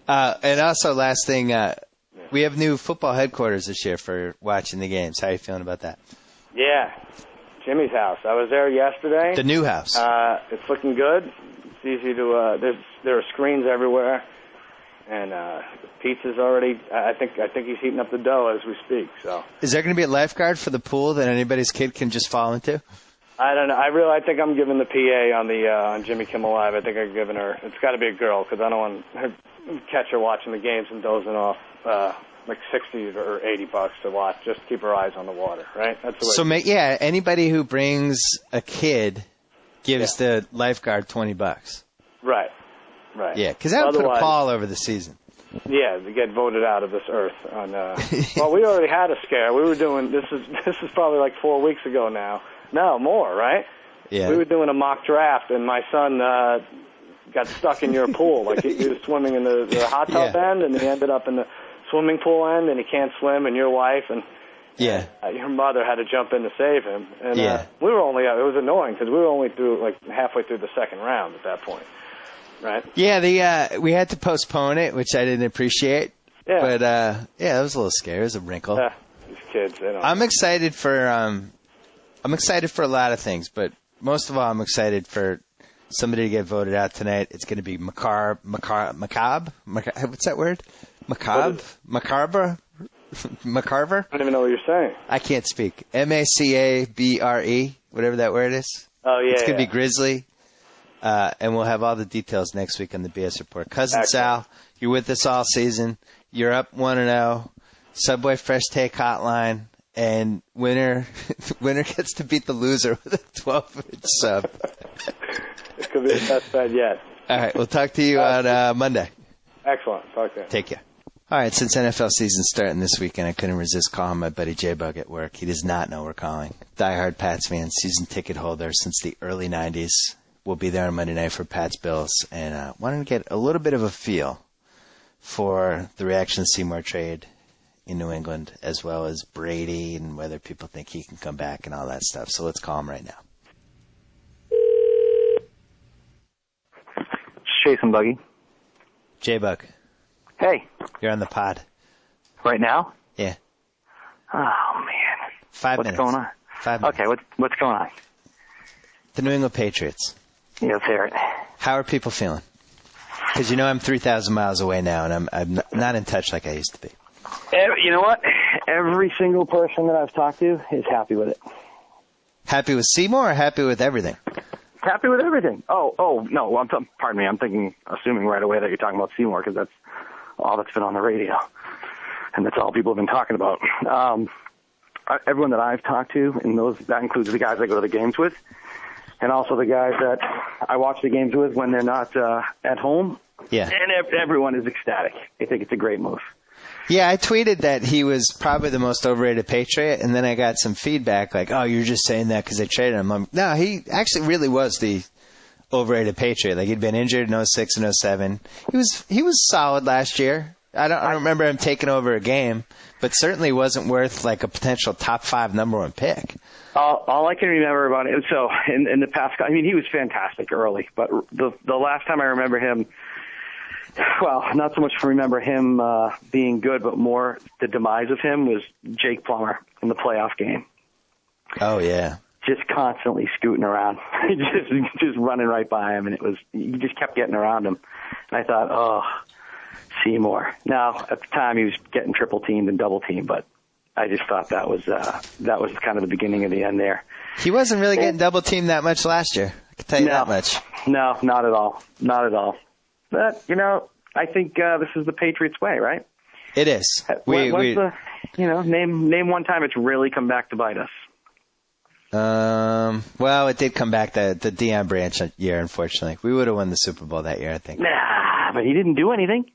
no. And also, last thing, we have new football headquarters this year for watching the games. How are you feeling about that? Yeah, Jimmy's house. I was there yesterday. The new house. It's looking good. It's easy to. There are screens everywhere, and pizza's already. I think he's heating up the dough as we speak. So. Is there going to be a lifeguard for the pool that anybody's kid can just fall into? I don't know. I think I'm giving the PA on Jimmy Kimmel Live. I think I'm giving her. It's got to be a girl because I don't want her catch her watching the games and dozing off. Like $60 or $80 to watch. Just keep her eyes on the water, right? That's the way. So, anybody who brings a kid gives the lifeguard $20. Right. Yeah, because that would put a pall over the season. Yeah, to get voted out of this earth. Well, we already had a scare. We were doing this is probably like 4 weeks ago now. No, more, right? Yeah. We were doing a mock draft, and my son got stuck in your pool. Like he was swimming in the hot tub end, and he ended up in the swimming pool end, and he can't swim, and your wife and your mother had to jump in to save him. And we were only, it was annoying because we were only through like halfway through the second round at that point, right? Yeah, we had to postpone it, which I didn't appreciate. Yeah. But it was a little scary. It was a wrinkle. Yeah, these kids. I'm excited for a lot of things, but most of all, I'm excited for somebody to get voted out tonight. It's going to be macabre. What's that word? Macabre? Macarver? I don't even know what you're saying. I can't speak. Macabre, whatever that word is. Oh, yeah. It's going to be Grizzly. And we'll have all the details next week on the BS Report. Cousin Sal, you're with us all season. You're up 1-0. Subway Fresh Take Hotline. And winner gets to beat the loser with a 12-inch sub. It could be the best bet yet. All right. We'll talk to you on Monday. Excellent. Talk to you. Take care. All right, since NFL season's starting this weekend, I couldn't resist calling my buddy J-Bug at work. He does not know we're calling. Diehard Pats fan, season ticket holder since the early 90s. We'll be there on Monday night for Pats Bills, and wanted to get a little bit of a feel for the reaction to Seymour trade in New England, as well as Brady and whether people think he can come back and all that stuff. So let's call him right now. Chase and Buggy. J-Bug. Hey. You're on the pod. Right now? Yeah. Oh, man. 5 minutes. What's going on? 5 minutes. Okay, what's going on? The New England Patriots. Yeah, let's hear it. How are people feeling? Because I'm 3,000 miles away now, and I'm not in touch like I used to be. You know what? Every single person that I've talked to is happy with it. Happy with Seymour or happy with everything? Happy with everything. Oh, no. Pardon me. I'm assuming right away that you're talking about Seymour because that's all that's been on the radio, and that's all people have been talking about. Everyone that I've talked to, and that includes the guys I go to the games with, and also the guys that I watch the games with when they're not at home. Yeah. And everyone is ecstatic. They think it's a great move. Yeah, I tweeted that he was probably the most overrated Patriot, and then I got some feedback like, oh, you're just saying that because they traded him. No, he actually really was the overrated Patriot. Like, he'd been injured in 06 and 07. He was solid last year. I don't remember him taking over a game, but certainly wasn't worth like a potential top 5 number 1 pick. All I can remember about it, so in the past, I mean, he was fantastic early, but the last time I remember him, well, not so much to remember him being good, but more the demise of him was Jake Plummer in the playoff game. Oh, yeah. Just constantly scooting around, just running right by him, and you just kept getting around him. And I thought, oh, Seymour. Now, at the time, he was getting triple teamed and double teamed, but I just thought that was kind of the beginning of the end there. He wasn't really getting double teamed that much last year. I can tell you that much. No, not at all. Not at all. But, I think this is the Patriots way, right? It is. Name one time it's really come back to bite us. Well, it did come back the Deion Branch year, unfortunately. We would have won the Super Bowl that year, I think. Nah, but he didn't do anything.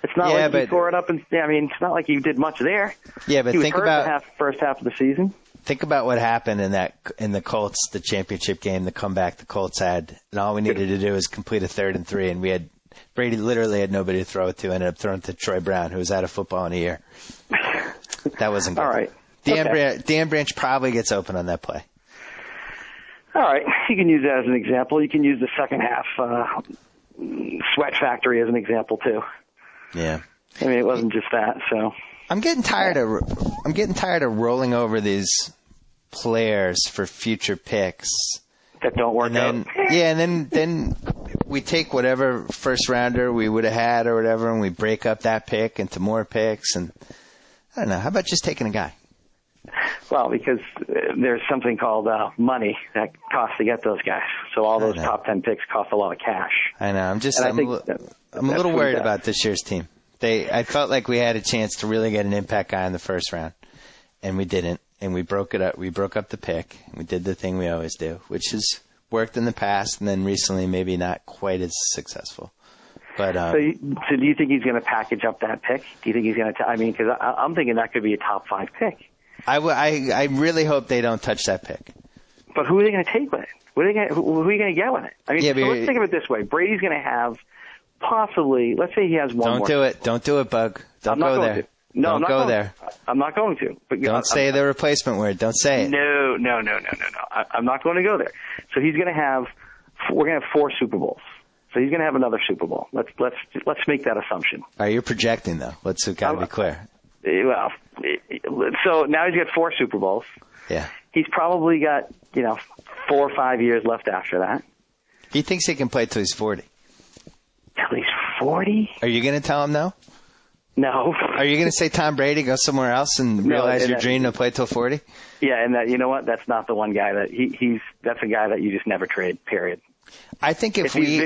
It's not he tore it up, and it's not like he did much there. Yeah, but he was think hurt about the first half of the season. Think about what happened in the Colts, the championship game, the comeback the Colts had, and all we needed to do was complete a 3rd and 3, and Brady literally had nobody to throw it to. Ended up throwing to Troy Brown, who was out of football in a year. That wasn't good. All right. Deion Branch probably gets open on that play. All right. You can use that as an example. You can use the second half sweat factory as an example too. Yeah. It wasn't just that. So I'm getting tired of rolling over these players for future picks that don't work out. Yeah, and then we take whatever first rounder we would have had or whatever, and we break up that pick into more picks. And I don't know. How about just taking a guy? Well, because there's something called money that costs to get those guys. So all those top 10 picks cost a lot of cash. I know. I'm a little worried about this year's team. I felt like we had a chance to really get an impact guy in the first round, and we didn't. And we broke it up. We broke up the pick. We did the thing we always do, which has worked in the past, and then recently maybe not quite as successful. But so do you think he's going to package up that pick? Do you think he's going to? Because I'm thinking that could be a top 5 pick. I really hope they don't touch that pick. But who are they going to take with it? Who are you going to get with it? Let's think of it this way. Brady's going to have possibly, let's say he has one more. Don't do it, Bug. Don't go there. No, don't go there. I'm not going to. But don't say the replacement word. Don't say it. No. I'm not going to go there. So we're going to have 4 Super Bowls. So he's going to have another Super Bowl. Let's make that assumption. All right, you're projecting though. Let's got to be clear. Well, so now he's got 4 Super Bowls. Yeah. He's probably got 4 or 5 years left after that. He thinks he can play till he's 40. Till he's 40? Are you going to tell him no? No. Are you going to say Tom Brady, go somewhere else and realize your dream to play till 40? Yeah, and you know what? That's not the one guy that that's a guy that you just never trade, period. I think if he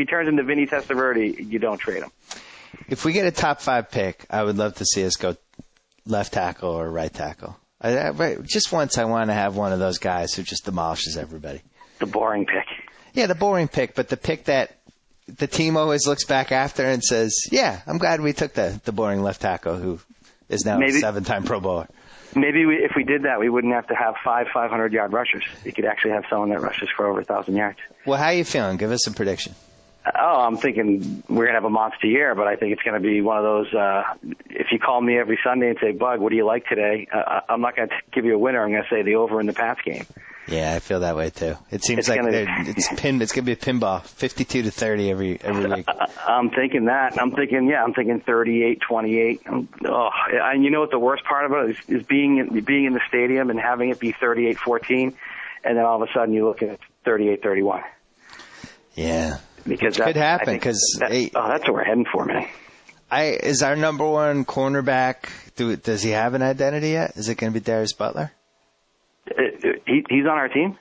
turns into Vinny Testaverde, you don't trade him. If we get a top 5 pick, I would love to see us go left tackle or right tackle. Just once I want to have one of those guys who just demolishes everybody. The boring pick. Yeah, the boring pick, but the pick that the team always looks back after and says, yeah, I'm glad we took the boring left tackle who is now a 7-time Pro Bowler. Maybe if we did that, we wouldn't have to have 5 500-yard rushers. You could actually have someone that rushes for over 1,000 yards. Well, how are you feeling? Give us a prediction. I'm thinking we're going to have a monster year, but I think it's going to be one of those, if you call me every Sunday and say, Bug, what do you like today? I'm not going to give you a winner. I'm going to say the over in the Pats game. Yeah, I feel that way too. It seems it's going to be a pinball, 52-30 every week. I'm thinking that. I'm thinking 38-28. And you know what the worst part about it is being in the stadium and having it be 38-14, and then all of a sudden you look at 38-31. Yeah. Because that could happen. That's what we're heading for, man. Is our number one cornerback, does he have an identity yet? Is it going to be Darius Butler? He's on our team?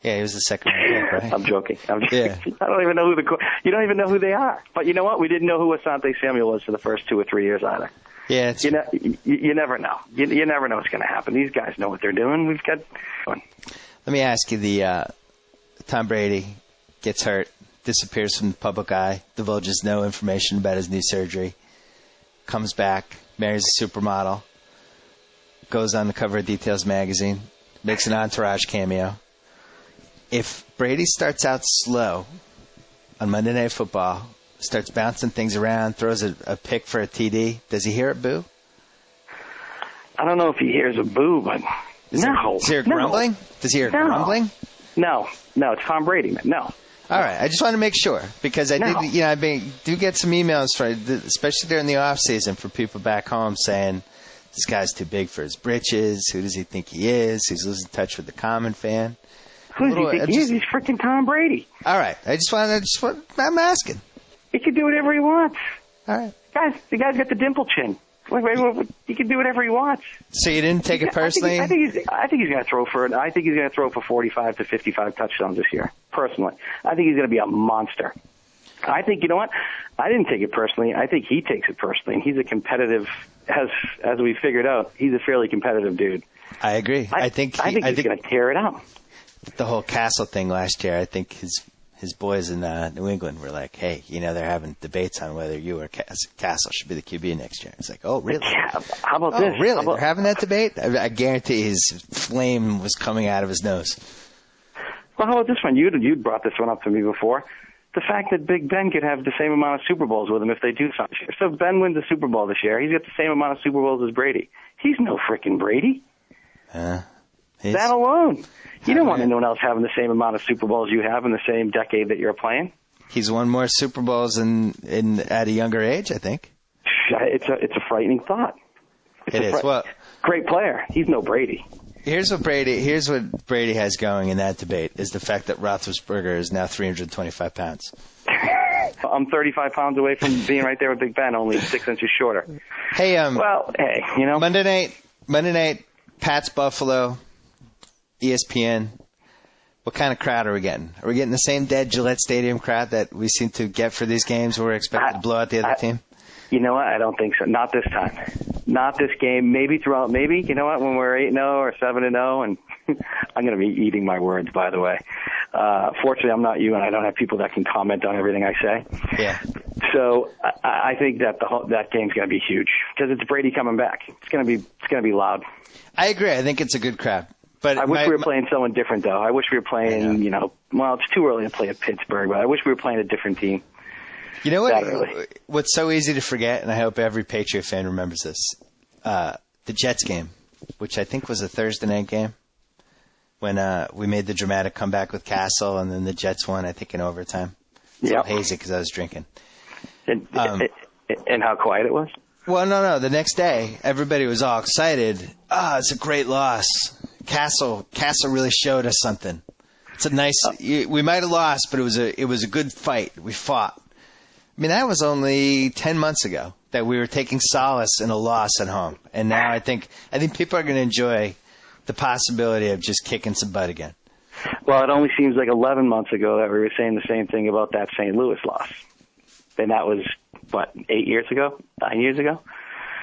Yeah, he was the second pick, right? I'm joking. Yeah. I don't even know you don't even know who they are. But you know what? We didn't know who Asante Samuel was for the first 2 or 3 years either. Yeah. You never know. You never know what's going to happen. These guys know what they're doing. We've got fun. Let me ask you, Tom Brady gets hurt, disappears from the public eye, divulges no information about his knee surgery, comes back, marries a supermodel, goes on the cover of Details magazine, makes an Entourage cameo. If Brady starts out slow on Monday Night Football, starts bouncing things around, throws a pick for a TD, does he hear it boo? I don't know if he hears a boo, but does he hear grumbling? Does he hear grumbling? No, it's Tom Brady, man. No. All right, I just want to make sure because I do get some emails especially during the off season, for people back home saying this guy's too big for his britches. Who does he think he is? He's losing touch with the common fan. Who does he think he is? He's freaking Tom Brady. All right, I'm asking. He can do whatever he wants. All right, the guy's got the dimple chin. He can do whatever he wants. So you didn't take it personally? I think he's going to throw for 45 to 55 touchdowns this year. Personally, I think he's going to be a monster. I think, you know what? I didn't take it personally. I think he takes it personally. And he's a competitive, as we figured out, he's a fairly competitive dude. I agree. I think he's going to tear it out. The whole Castle thing last year, I think his boys in New England were like, hey, they're having debates on whether you or Castle should be the QB next year. It's like, oh, really? Yeah, how about this? Really? They're having that debate? I guarantee his flame was coming out of his nose. Well, how about this one? You'd brought this one up to me before. The fact that Big Ben could have the same amount of Super Bowls with him if they do something. So if Ben wins the Super Bowl this year, he's got the same amount of Super Bowls as Brady. He's no freaking Brady. That alone. You don't want anyone else having the same amount of Super Bowls you have in the same decade that you're playing. He's won more Super Bowls at a younger age, I think. It's a frightening thought. It is. Well, great player. He's no Brady. Here's what Brady has going in that debate is the fact that Roethlisberger is now 325 pounds. I'm 35 pounds away from being right there with Big Ben, only 6 inches shorter. Hey, Monday night, Pats Buffalo, ESPN. What kind of crowd are we getting? Are we getting the same dead Gillette Stadium crowd that we seem to get for these games where we're expected to blow out the other team? You know what? I don't think so. Not this time. Not this game. Maybe, you know what, when we're 8-0 or 7-0, and I'm going to be eating my words, by the way. Fortunately, I'm not you, and I don't have people that can comment on everything I say. Yeah. So I think that that game's going to be huge because it's Brady coming back. It's going to be loud. I agree. I think it's a good crowd. But I wish we were playing someone different, though. I wish we were playing, well, it's too early to play at Pittsburgh, but I wish we were playing a different team. You know what? What's so easy to forget, and I hope every Patriot fan remembers this, the Jets game, which I think was a Thursday night game, when we made the dramatic comeback with Castle, and then the Jets won, I think, in overtime. It's all hazy because I was drinking. And how quiet it was? Well, no. The next day, everybody was all excited. It's a great loss. Castle really showed us something. It's a nice. We might have lost, but it was a good fight. We fought. I mean, that was only 10 months ago that we were taking solace in a loss at home, and now I think people are going to enjoy the possibility of just kicking some butt again. Well, it only seems like 11 months ago that we were saying the same thing about that St. Louis loss, and that was 8 years ago, 9 years ago.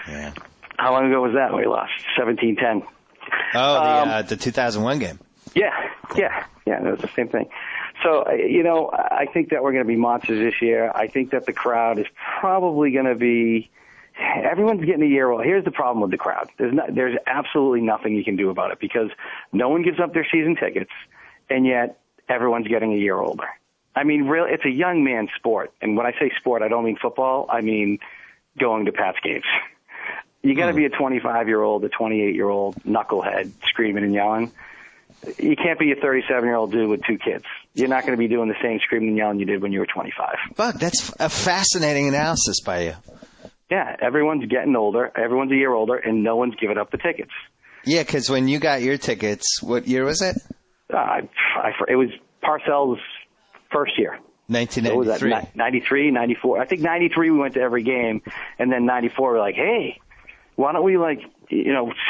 Yeah. How long ago was that when we lost? 17-10. Oh, the 2001 game. Yeah, that was the same thing. So, I think that we're going to be monsters this year. I think that the crowd is probably going to be – everyone's getting a year old. Here's the problem with the crowd. There's absolutely nothing you can do about it because no one gives up their season tickets, and yet everyone's getting a year older. I mean, really, it's a young man's sport. And when I say sport, I don't mean football. I mean going to Pats games. You got to be a 25-year-old, a 28-year-old knucklehead screaming and yelling. You can't be a 37-year-old dude with 2 kids. You're not going to be doing the same screaming and yelling you did when you were 25. Buck, that's a fascinating analysis by you. Yeah, everyone's getting older. Everyone's a year older, and no one's giving up the tickets. Yeah, because when you got your tickets, what year was it? It was Parcells' first year. 1993. So was that 93, 94? I think 93 we went to every game, and then 94 we're like, hey, why don't we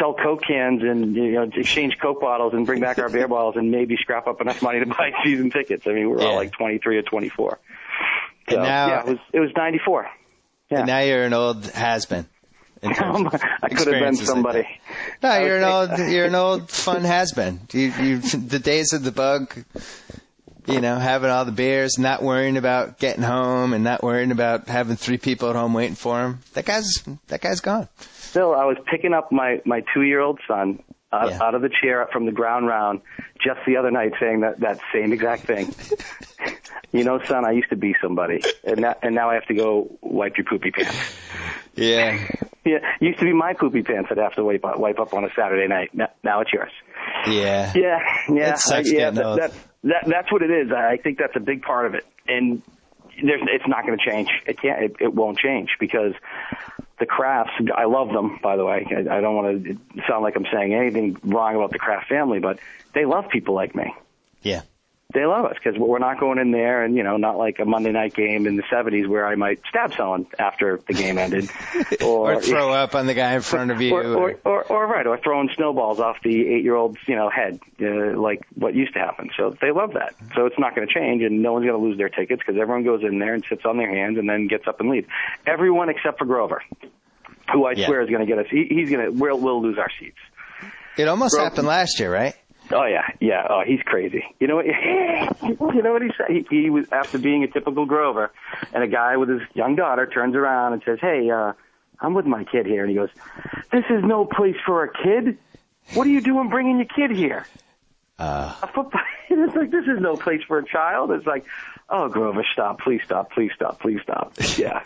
sell Coke cans and exchange Coke bottles and bring back our beer bottles and maybe scrap up enough money to buy season tickets. I mean, we were all like 23 or 24. So, and now, it was 94. Yeah. And now you're an old has-been. I could have been somebody. No, you're an old fun has-been. The days of the bug, having all the beers, not worrying about getting home and not worrying about having 3 people at home waiting for him. That guy's gone. Still, I was picking up my 2-year-old son out of the chair from the ground round just the other night saying that same exact thing. Son, I used to be somebody, and now I have to go wipe your poopy pants. Yeah. Yeah, it used to be my poopy pants I'd have to wipe up on a Saturday night. Now it's yours. Yeah. Yeah. It sucks getting old. That's what it is. I think that's a big part of it, and it's not going to change. It won't change because the Krafts, I love them, by the way. I don't want to sound like I'm saying anything wrong about the Kraft family, but they love people like me. Yeah. They love us because we're not going in there and, not like a Monday night game in the 70s where I might stab someone after the game ended. Or throw up on the guy in front of you. Or throwing snowballs off the 8-year-old's, head, like what used to happen. So they love that. So it's not going to change, and no one's going to lose their tickets because everyone goes in there and sits on their hands and then gets up and leaves. Everyone except for Grover, who I swear is going to get us. We'll lose our seats. It almost happened last year, right? Oh yeah. Oh, he's crazy. You know what? You know what he said? He was, after being a typical Grover, and a guy with his young daughter turns around and says, "Hey, I'm with my kid here," and he goes, "This is no place for a kid. What are you doing bringing your kid here?" A football. It's like, this is no place for a child. It's like, oh, Grover, stop, please stop, please stop, please stop. Yeah.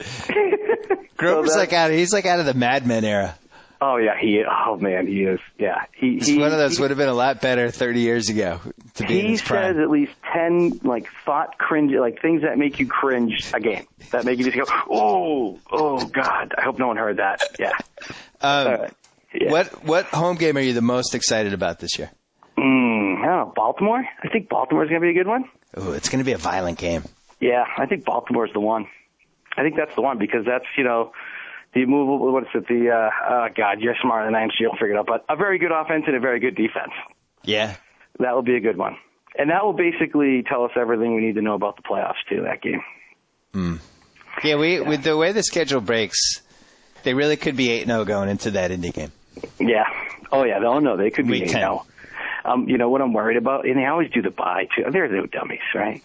Grover's he's out of the Mad Men era. Oh yeah, he is. Yeah, he's one of those would have been a lot better 30 years ago to be in his prime. He says at least 10 thought cringe, things that make you cringe a game, that make you just go, oh God. I hope no one heard that. Yeah. Yeah. What home game are you the most excited about this year? I don't know, Baltimore. I think Baltimore's going to be a good one. Oh, it's going to be a violent game. Yeah, I think Baltimore's the one. I think that's the one because that's the movable, what is it? God, you're smarter than I am, so you'll figure it out. But a very good offense and a very good defense. Yeah. That will be a good one. And that will basically tell us everything we need to know about the playoffs, too, that game. Yeah, with the way the schedule breaks, they really could be 8-0 going into that Indy game. Yeah. Oh, yeah. No, they could be Week 8-0. You know what I'm worried about? And they always do the bye, too. They're no dummies, right?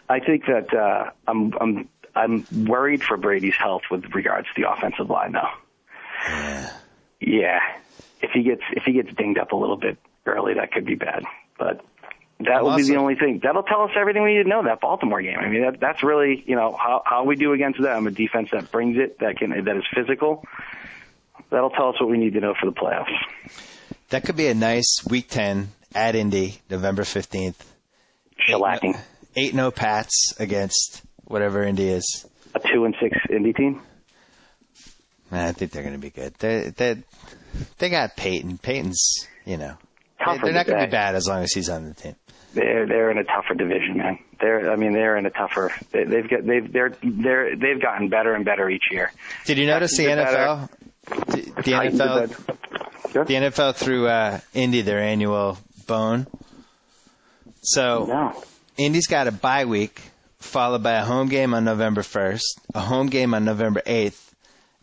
I think that I'm worried for Brady's health with regards to the offensive line, though. Yeah. If he gets dinged up a little bit early, that could be bad. But that will be the only thing. That'll tell us everything we need to know, that Baltimore game. I mean, that's really, how we do against them, a defense that brings it, that is physical. That'll tell us what we need to know for the playoffs. That could be a nice Week 10 at Indy, November 15th. Shellacking. 8-0 Pats against whatever Indy is. A 2-6 Indy team? I think they're going to be good. They got Peyton. Peyton's, they're not going to be bad as long as he's on the team. They're in a tougher division, man. They're in a tougher. They've gotten better and better each year. Did you notice the NFL? The NFL threw Indy their annual bone. So Indy's got a bye week, followed by a home game on November 1st, a home game on November 8th,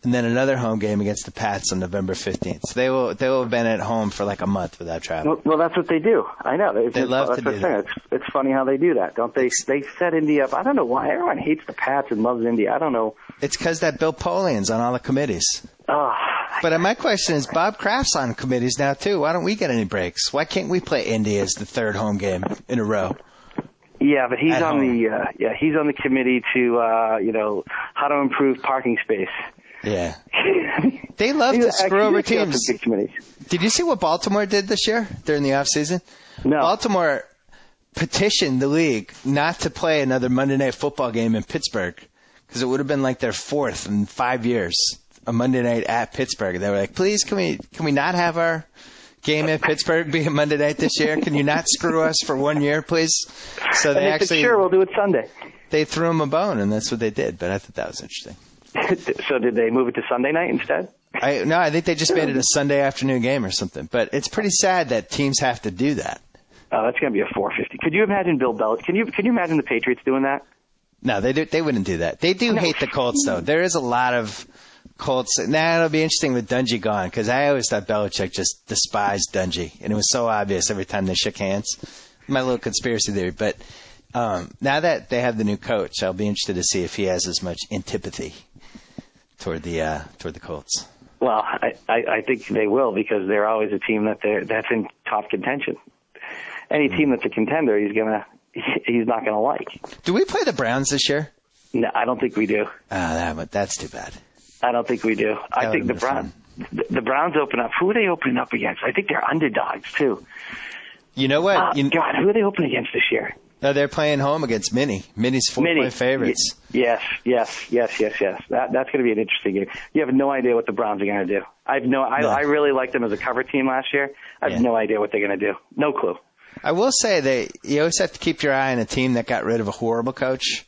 and then another home game against the Pats on November 15th. So they will have been at home for like a month without travel. Well, that's what they do. I know. They love to do that. It's funny how they do that, don't they? They set Indy up. I don't know why. Everyone hates the Pats and loves Indy. I don't know. It's because that Bill Polian's on all the committees. Oh. But my question is, Bob Kraft's on committees now, too. Why don't we get any breaks? Why can't we play Indy as the third home game in a row? Yeah, but he's on the committee to how to improve parking space. Yeah. They love to screw over teams. Did you see what Baltimore did this year during the offseason? No. Baltimore petitioned the league not to play another Monday Night Football game in Pittsburgh because it would have been like their fourth in 5 years, a Monday night at Pittsburgh. They were like, please, can we not have our game at Pittsburgh be a Monday night this year? Can you not screw us for 1 year, please? So they sure, we'll do it Sunday. They threw him a bone, and that's what they did. But I thought that was interesting. So did they move it to Sunday night instead? No, I think they just made it a Sunday afternoon game or something. But it's pretty sad that teams have to do that. Oh, that's going to be a 450. Could you imagine Bill Belichick? Can you imagine the Patriots doing that? No, they wouldn't do that. They do hate the Colts, though. There is a lot of Colts. Now, it'll be interesting with Dungy gone, because I always thought Belichick just despised Dungy, and it was so obvious every time they shook hands. My little conspiracy theory. But now that they have the new coach, I'll be interested to see if he has as much antipathy toward the Colts. Well, I think they will, because they're always a team that's in top contention. Any team that's a contender, he's not gonna like. Do we play the Browns this year? No, I don't think we do. That's too bad. I don't think we do. I think the Browns open up. Who are they opening up against? I think they're underdogs too. You know what? God, who are they opening against this year? No, they're playing home against Minnie. Minnie's 4-point favorites. Yes. That's going to be an interesting game. You have no idea what the Browns are going to do. I really liked them as a cover team last year. I have no idea what they're going to do. No clue. I will say that you always have to keep your eye on a team that got rid of a horrible coach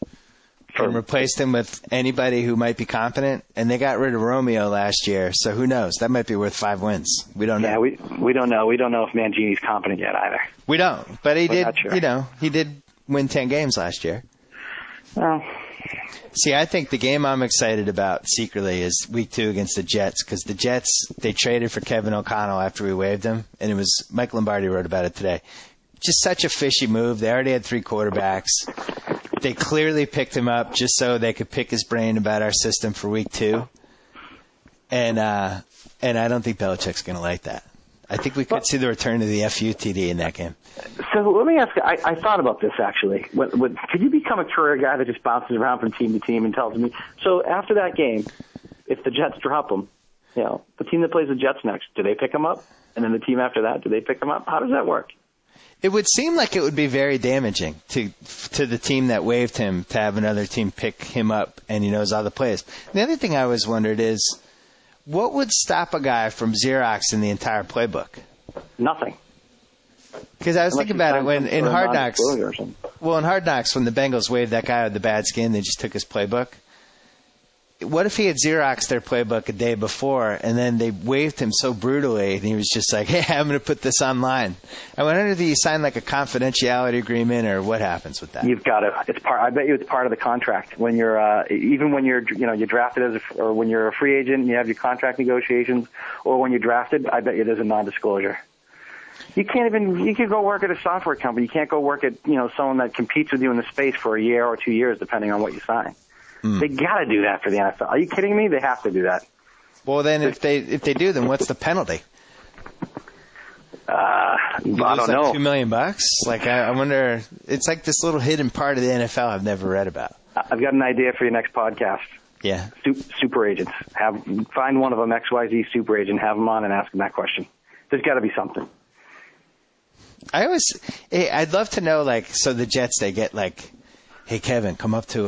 and replaced him with anybody who might be competent. And they got rid of Romeo last year, so who knows? That might be worth 5 wins. We don't know. Yeah, we don't know. We don't know if Mangini's competent yet either. We don't, but he We're did. not sure. You know, he did win 10 games last year. Well, see, I think the game I'm excited about secretly is Week 2 against the Jets, because the Jets, they traded for Kevin O'Connell after we waived him, and it was Mike Lombardi wrote about it today. Just such a fishy move. They already had 3 quarterbacks. They clearly picked him up just so they could pick his brain about our system for Week 2, and I don't think Belichick's going to like that. I think we could see the return of the FUTD in that game. so let me ask you, I thought about this actually. Could you become a career guy that just bounces around from team to team and tells me? So after that game, if the Jets drop him, you know, the team that plays the Jets next, do they pick him up? And then the team after that, do they pick him up? How does that work? It would seem like it would be very damaging to the team that waived him to have another team pick him up and he knows all the plays. The other thing I always wondered is, what would stop a guy from Xeroxing the entire playbook? Nothing. Because I was thinking about it when in Hard Knocks. Well, in Hard Knocks, when the Bengals waived that guy with the bad skin, they just took his playbook. What if he had Xeroxed their playbook a day before, and then they waived him so brutally, and he was just like, hey, I'm going to put this online. I wonder if you sign like a confidentiality agreement, or what happens with that? You've got to. I bet you it's part of the contract. When you're, even when you're drafted or when you're a free agent, and you have your contract negotiations, or when you're drafted, I bet you there's a non-disclosure. You can go work at a software company. You can't go work at, someone that competes with you in the space for a year or 2 years, depending on what you sign. They got to do that for the NFL. Are you kidding me? They have to do that. Well, then if they do, then what's the penalty? I don't know. $2 million? Like, I wonder. It's like this little hidden part of the NFL I've never read about. I've got an idea for your next podcast. Yeah. Super agents. Find one of them, XYZ super agent, have them on and ask them that question. There's got to be something. I'd love to know, like, so the Jets, they get like, hey, Kevin, come up to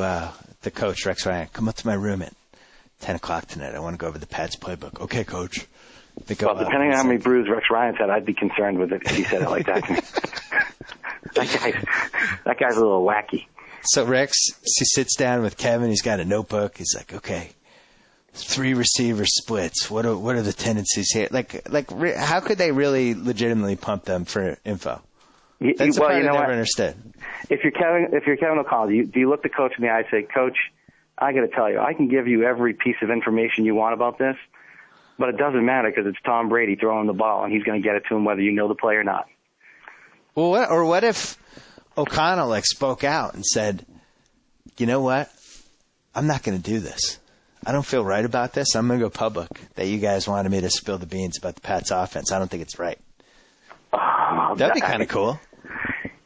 the coach, Rex Ryan, come up to my room at 10 o'clock tonight. I want to go over the Pats playbook. Okay, coach. Well, depending on how many brews Rex Ryan's had, I'd be concerned with it if he said it like that to me. That guy's a little wacky. So Rex, he sits down with Kevin. He's got a notebook. He's like, okay, 3 receiver splits. What are the tendencies here? Like, how could they really legitimately pump them for info? That's the part I never understood. If you're Kevin O'Connell, do you look the coach in the eye and say, Coach, I got to tell you, I can give you every piece of information you want about this, but it doesn't matter because it's Tom Brady throwing the ball, and he's going to get it to him whether you know the play or not. Well, what if O'Connell spoke out and said, you know what? I'm not going to do this. I don't feel right about this. I'm going to go public that you guys wanted me to spill the beans about the Pats offense. I don't think it's right. That'd be kind of cool.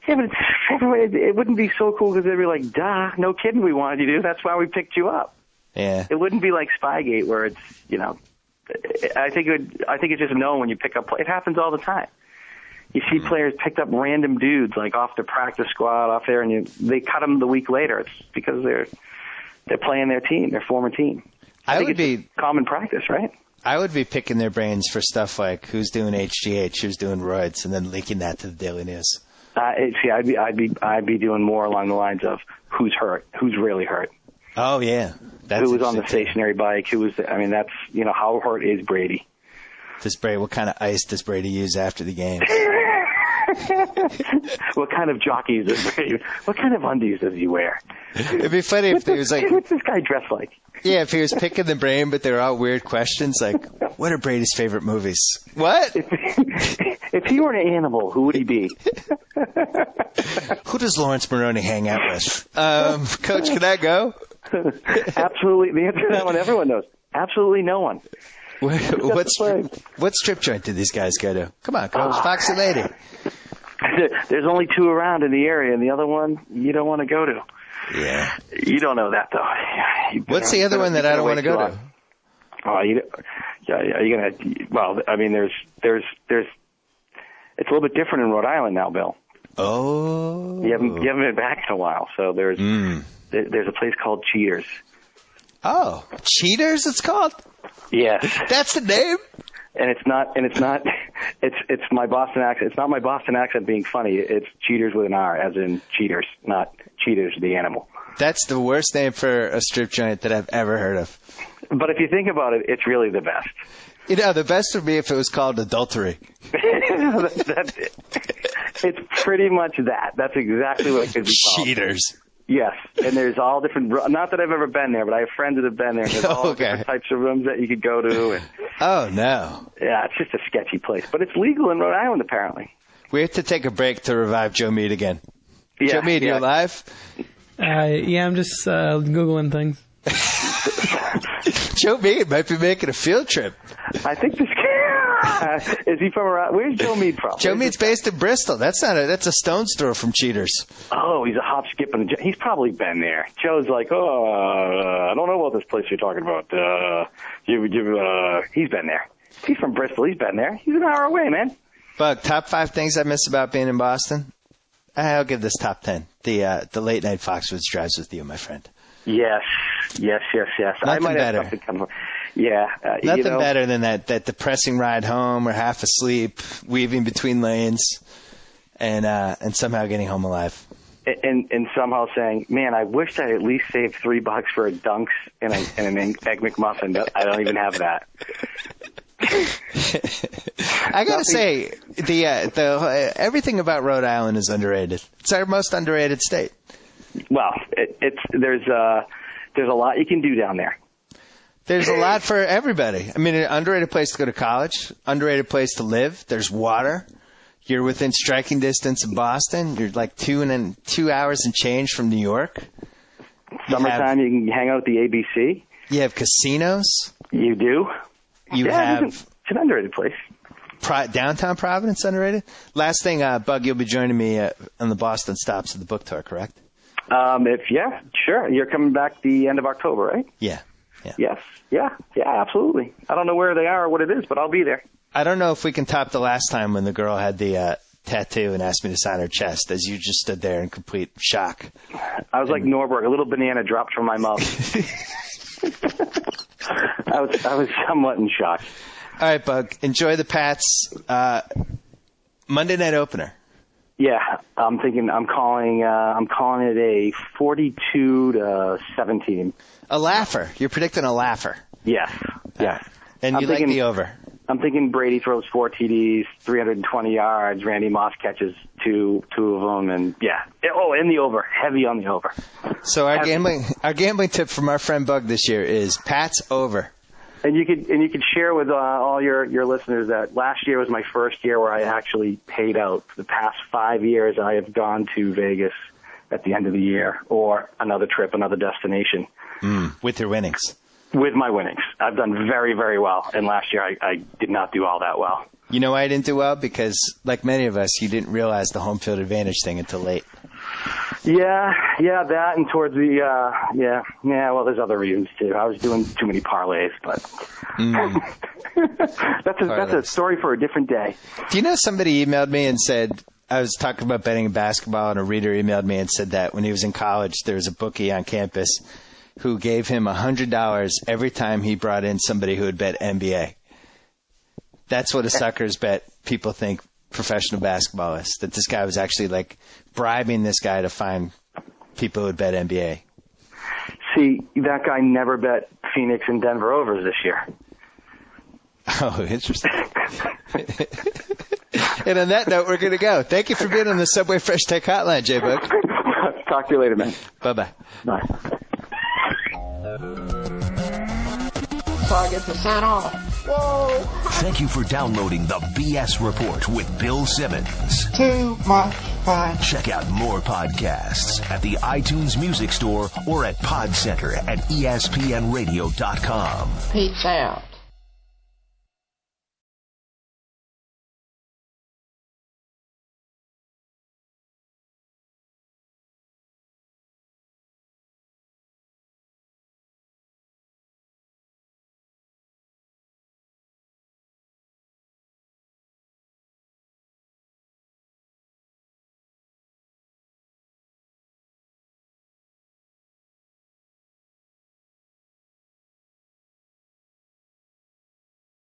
Yeah, but it wouldn't be so cool because they'd be like, duh, no kidding, we wanted you to. That's why we picked you up. Yeah. It wouldn't be like Spygate where it's, I think it's just known when you pick up. It happens all the time. You see players picked up random dudes like off the practice squad off there, and they cut them the week later. It's because they're playing their team, their former team. I think it's common practice, right? I would be picking their brains for stuff like who's doing HGH, who's doing roids, and then leaking that to the Daily News. I'd be doing more along the lines of who's hurt, who's really hurt. Oh yeah, who was on the stationary bike? Who was? I mean, that's how hurt is Brady? What kind of ice does Brady use after the game? What kind of jockeys does Brady? What kind of undies does he wear? It'd be funny if he was like, what's this guy dressed like? Yeah, if he was picking the brain, but they were all weird questions like, what are Brady's favorite movies? What? If he were an animal, who would he be? Who does Lawrence Maroney hang out with? Coach, can I go? Absolutely. The answer to that one everyone knows. Absolutely no one. What strip joint did these guys go to? Come on, Coach. Foxy Lady. There's only 2 around in the area, and the other one you don't want to go to. Yeah. You don't know that, though. What's the other one that I don't want to go to? Oh, are you going to? Well, I mean, there's. It's a little bit different in Rhode Island now, Bill. Oh. You haven't been back in a while, so there's a place called Cheaters. Oh, Cheaters, it's called? Yes. That's the name? And it's not It's my Boston accent. It's not my Boston accent being funny. It's cheaters with an R, as in cheaters, not Cheaters the animal. That's the worst name for a strip joint that I've ever heard of. But if you think about it, it's really the best. You know, the best would be if it was called adultery. That's it. It's pretty much that. That's exactly what it could be called. Cheaters. Yes, and there's all different. Not that I've ever been there, but I have friends that have been there. And there's all different types of rooms that you could go to. And, oh no! Yeah, it's just a sketchy place, but it's legal in Rhode Island apparently. We have to take a break to revive Joe Mead again. Yeah, Joe Mead, you alive? Yeah, I'm just Googling things. Joe Mead might be making a field trip. I think this guy, is he from around? Where's Joe Mead from? Joe Mead's based in Bristol. That's a stone's throw from Cheaters. Oh, he's a hop, skip, and he's probably been there. Joe's like, I don't know about this place you're talking about. He's been there. He's from Bristol. He's been there. He's an hour away, man. Bug, top 5 things I miss about being in Boston? I'll give this top 10. The late night Foxwoods drives with you, my friend. Yes. Nothing I might better. have something coming. Yeah. Nothing better than that depressing ride home or half asleep, weaving between lanes, and somehow getting home alive. And somehow saying, man, I wish I at least saved $3 for a Dunks and an Egg McMuffin. But I don't even have that. I gotta say, the everything about Rhode Island is underrated. It's our most underrated state. Well, there's a lot you can do down there. There's a lot for everybody. I mean, an underrated place to go to college, underrated place to live. There's water. You're within striking distance of Boston. You're like 2 hours and change from New York. Summertime, you can hang out at the ABC. You have casinos. You do. It's an underrated place. Downtown Providence, underrated. Last thing, Bug, you'll be joining me on the Boston stops of the book tour, correct? Sure. You're coming back the end of October, right? Yeah. Yes. Yeah, absolutely. I don't know where they are or what it is, but I'll be there. I don't know if we can top the last time when the girl had the tattoo and asked me to sign her chest, as you just stood there in complete shock. I was like Norberg, a little banana dropped from my mouth. I was somewhat in shock. All right, Bug. Enjoy the Pats Monday night opener. Yeah, I'm calling it a 42-17. A laugher. You're predicting a laugher. Yes. And you like the over. I'm thinking Brady throws 4 TDs, 320 yards. Randy Moss catches two of them, and yeah. Oh, and the over. Heavy on the over. So our gambling tip from our friend Bug this year is Pats over. And you could share with all your listeners that last year was my first year where I actually paid out. For the past 5 years, I have gone to Vegas at the end of the year or another trip, another destination. With your winnings. With my winnings. I've done very, very well. And last year I did not do all that well. You know why I didn't do well? Because, like many of us, you didn't realize the home field advantage thing until late. Yeah, that and towards the, well, there's other reasons too. I was doing too many parlays, but that's a story for a different day. Do you know somebody emailed me and said, I was talking about betting in basketball, and a reader emailed me and said that when he was in college, there was a bookie on campus who gave him $100 every time he brought in somebody who had bet NBA. That's what a suckers bet people think professional basketball is, that this guy was actually like bribing this guy to find people who would bet NBA. See, that guy never bet Phoenix and Denver overs this year. Oh, interesting. And on that note, we're going to go. Thank you for being on the Subway Fresh Tech Hotline, J-Bug. Talk to you later, man. Bye-bye. Bye. So I get to sign off. Whoa. Thank you for downloading the BS Report with Bill Simmons. Too much fun. Check out more podcasts at the iTunes Music Store or at Pod Center at ESPNradio.com. Peace out.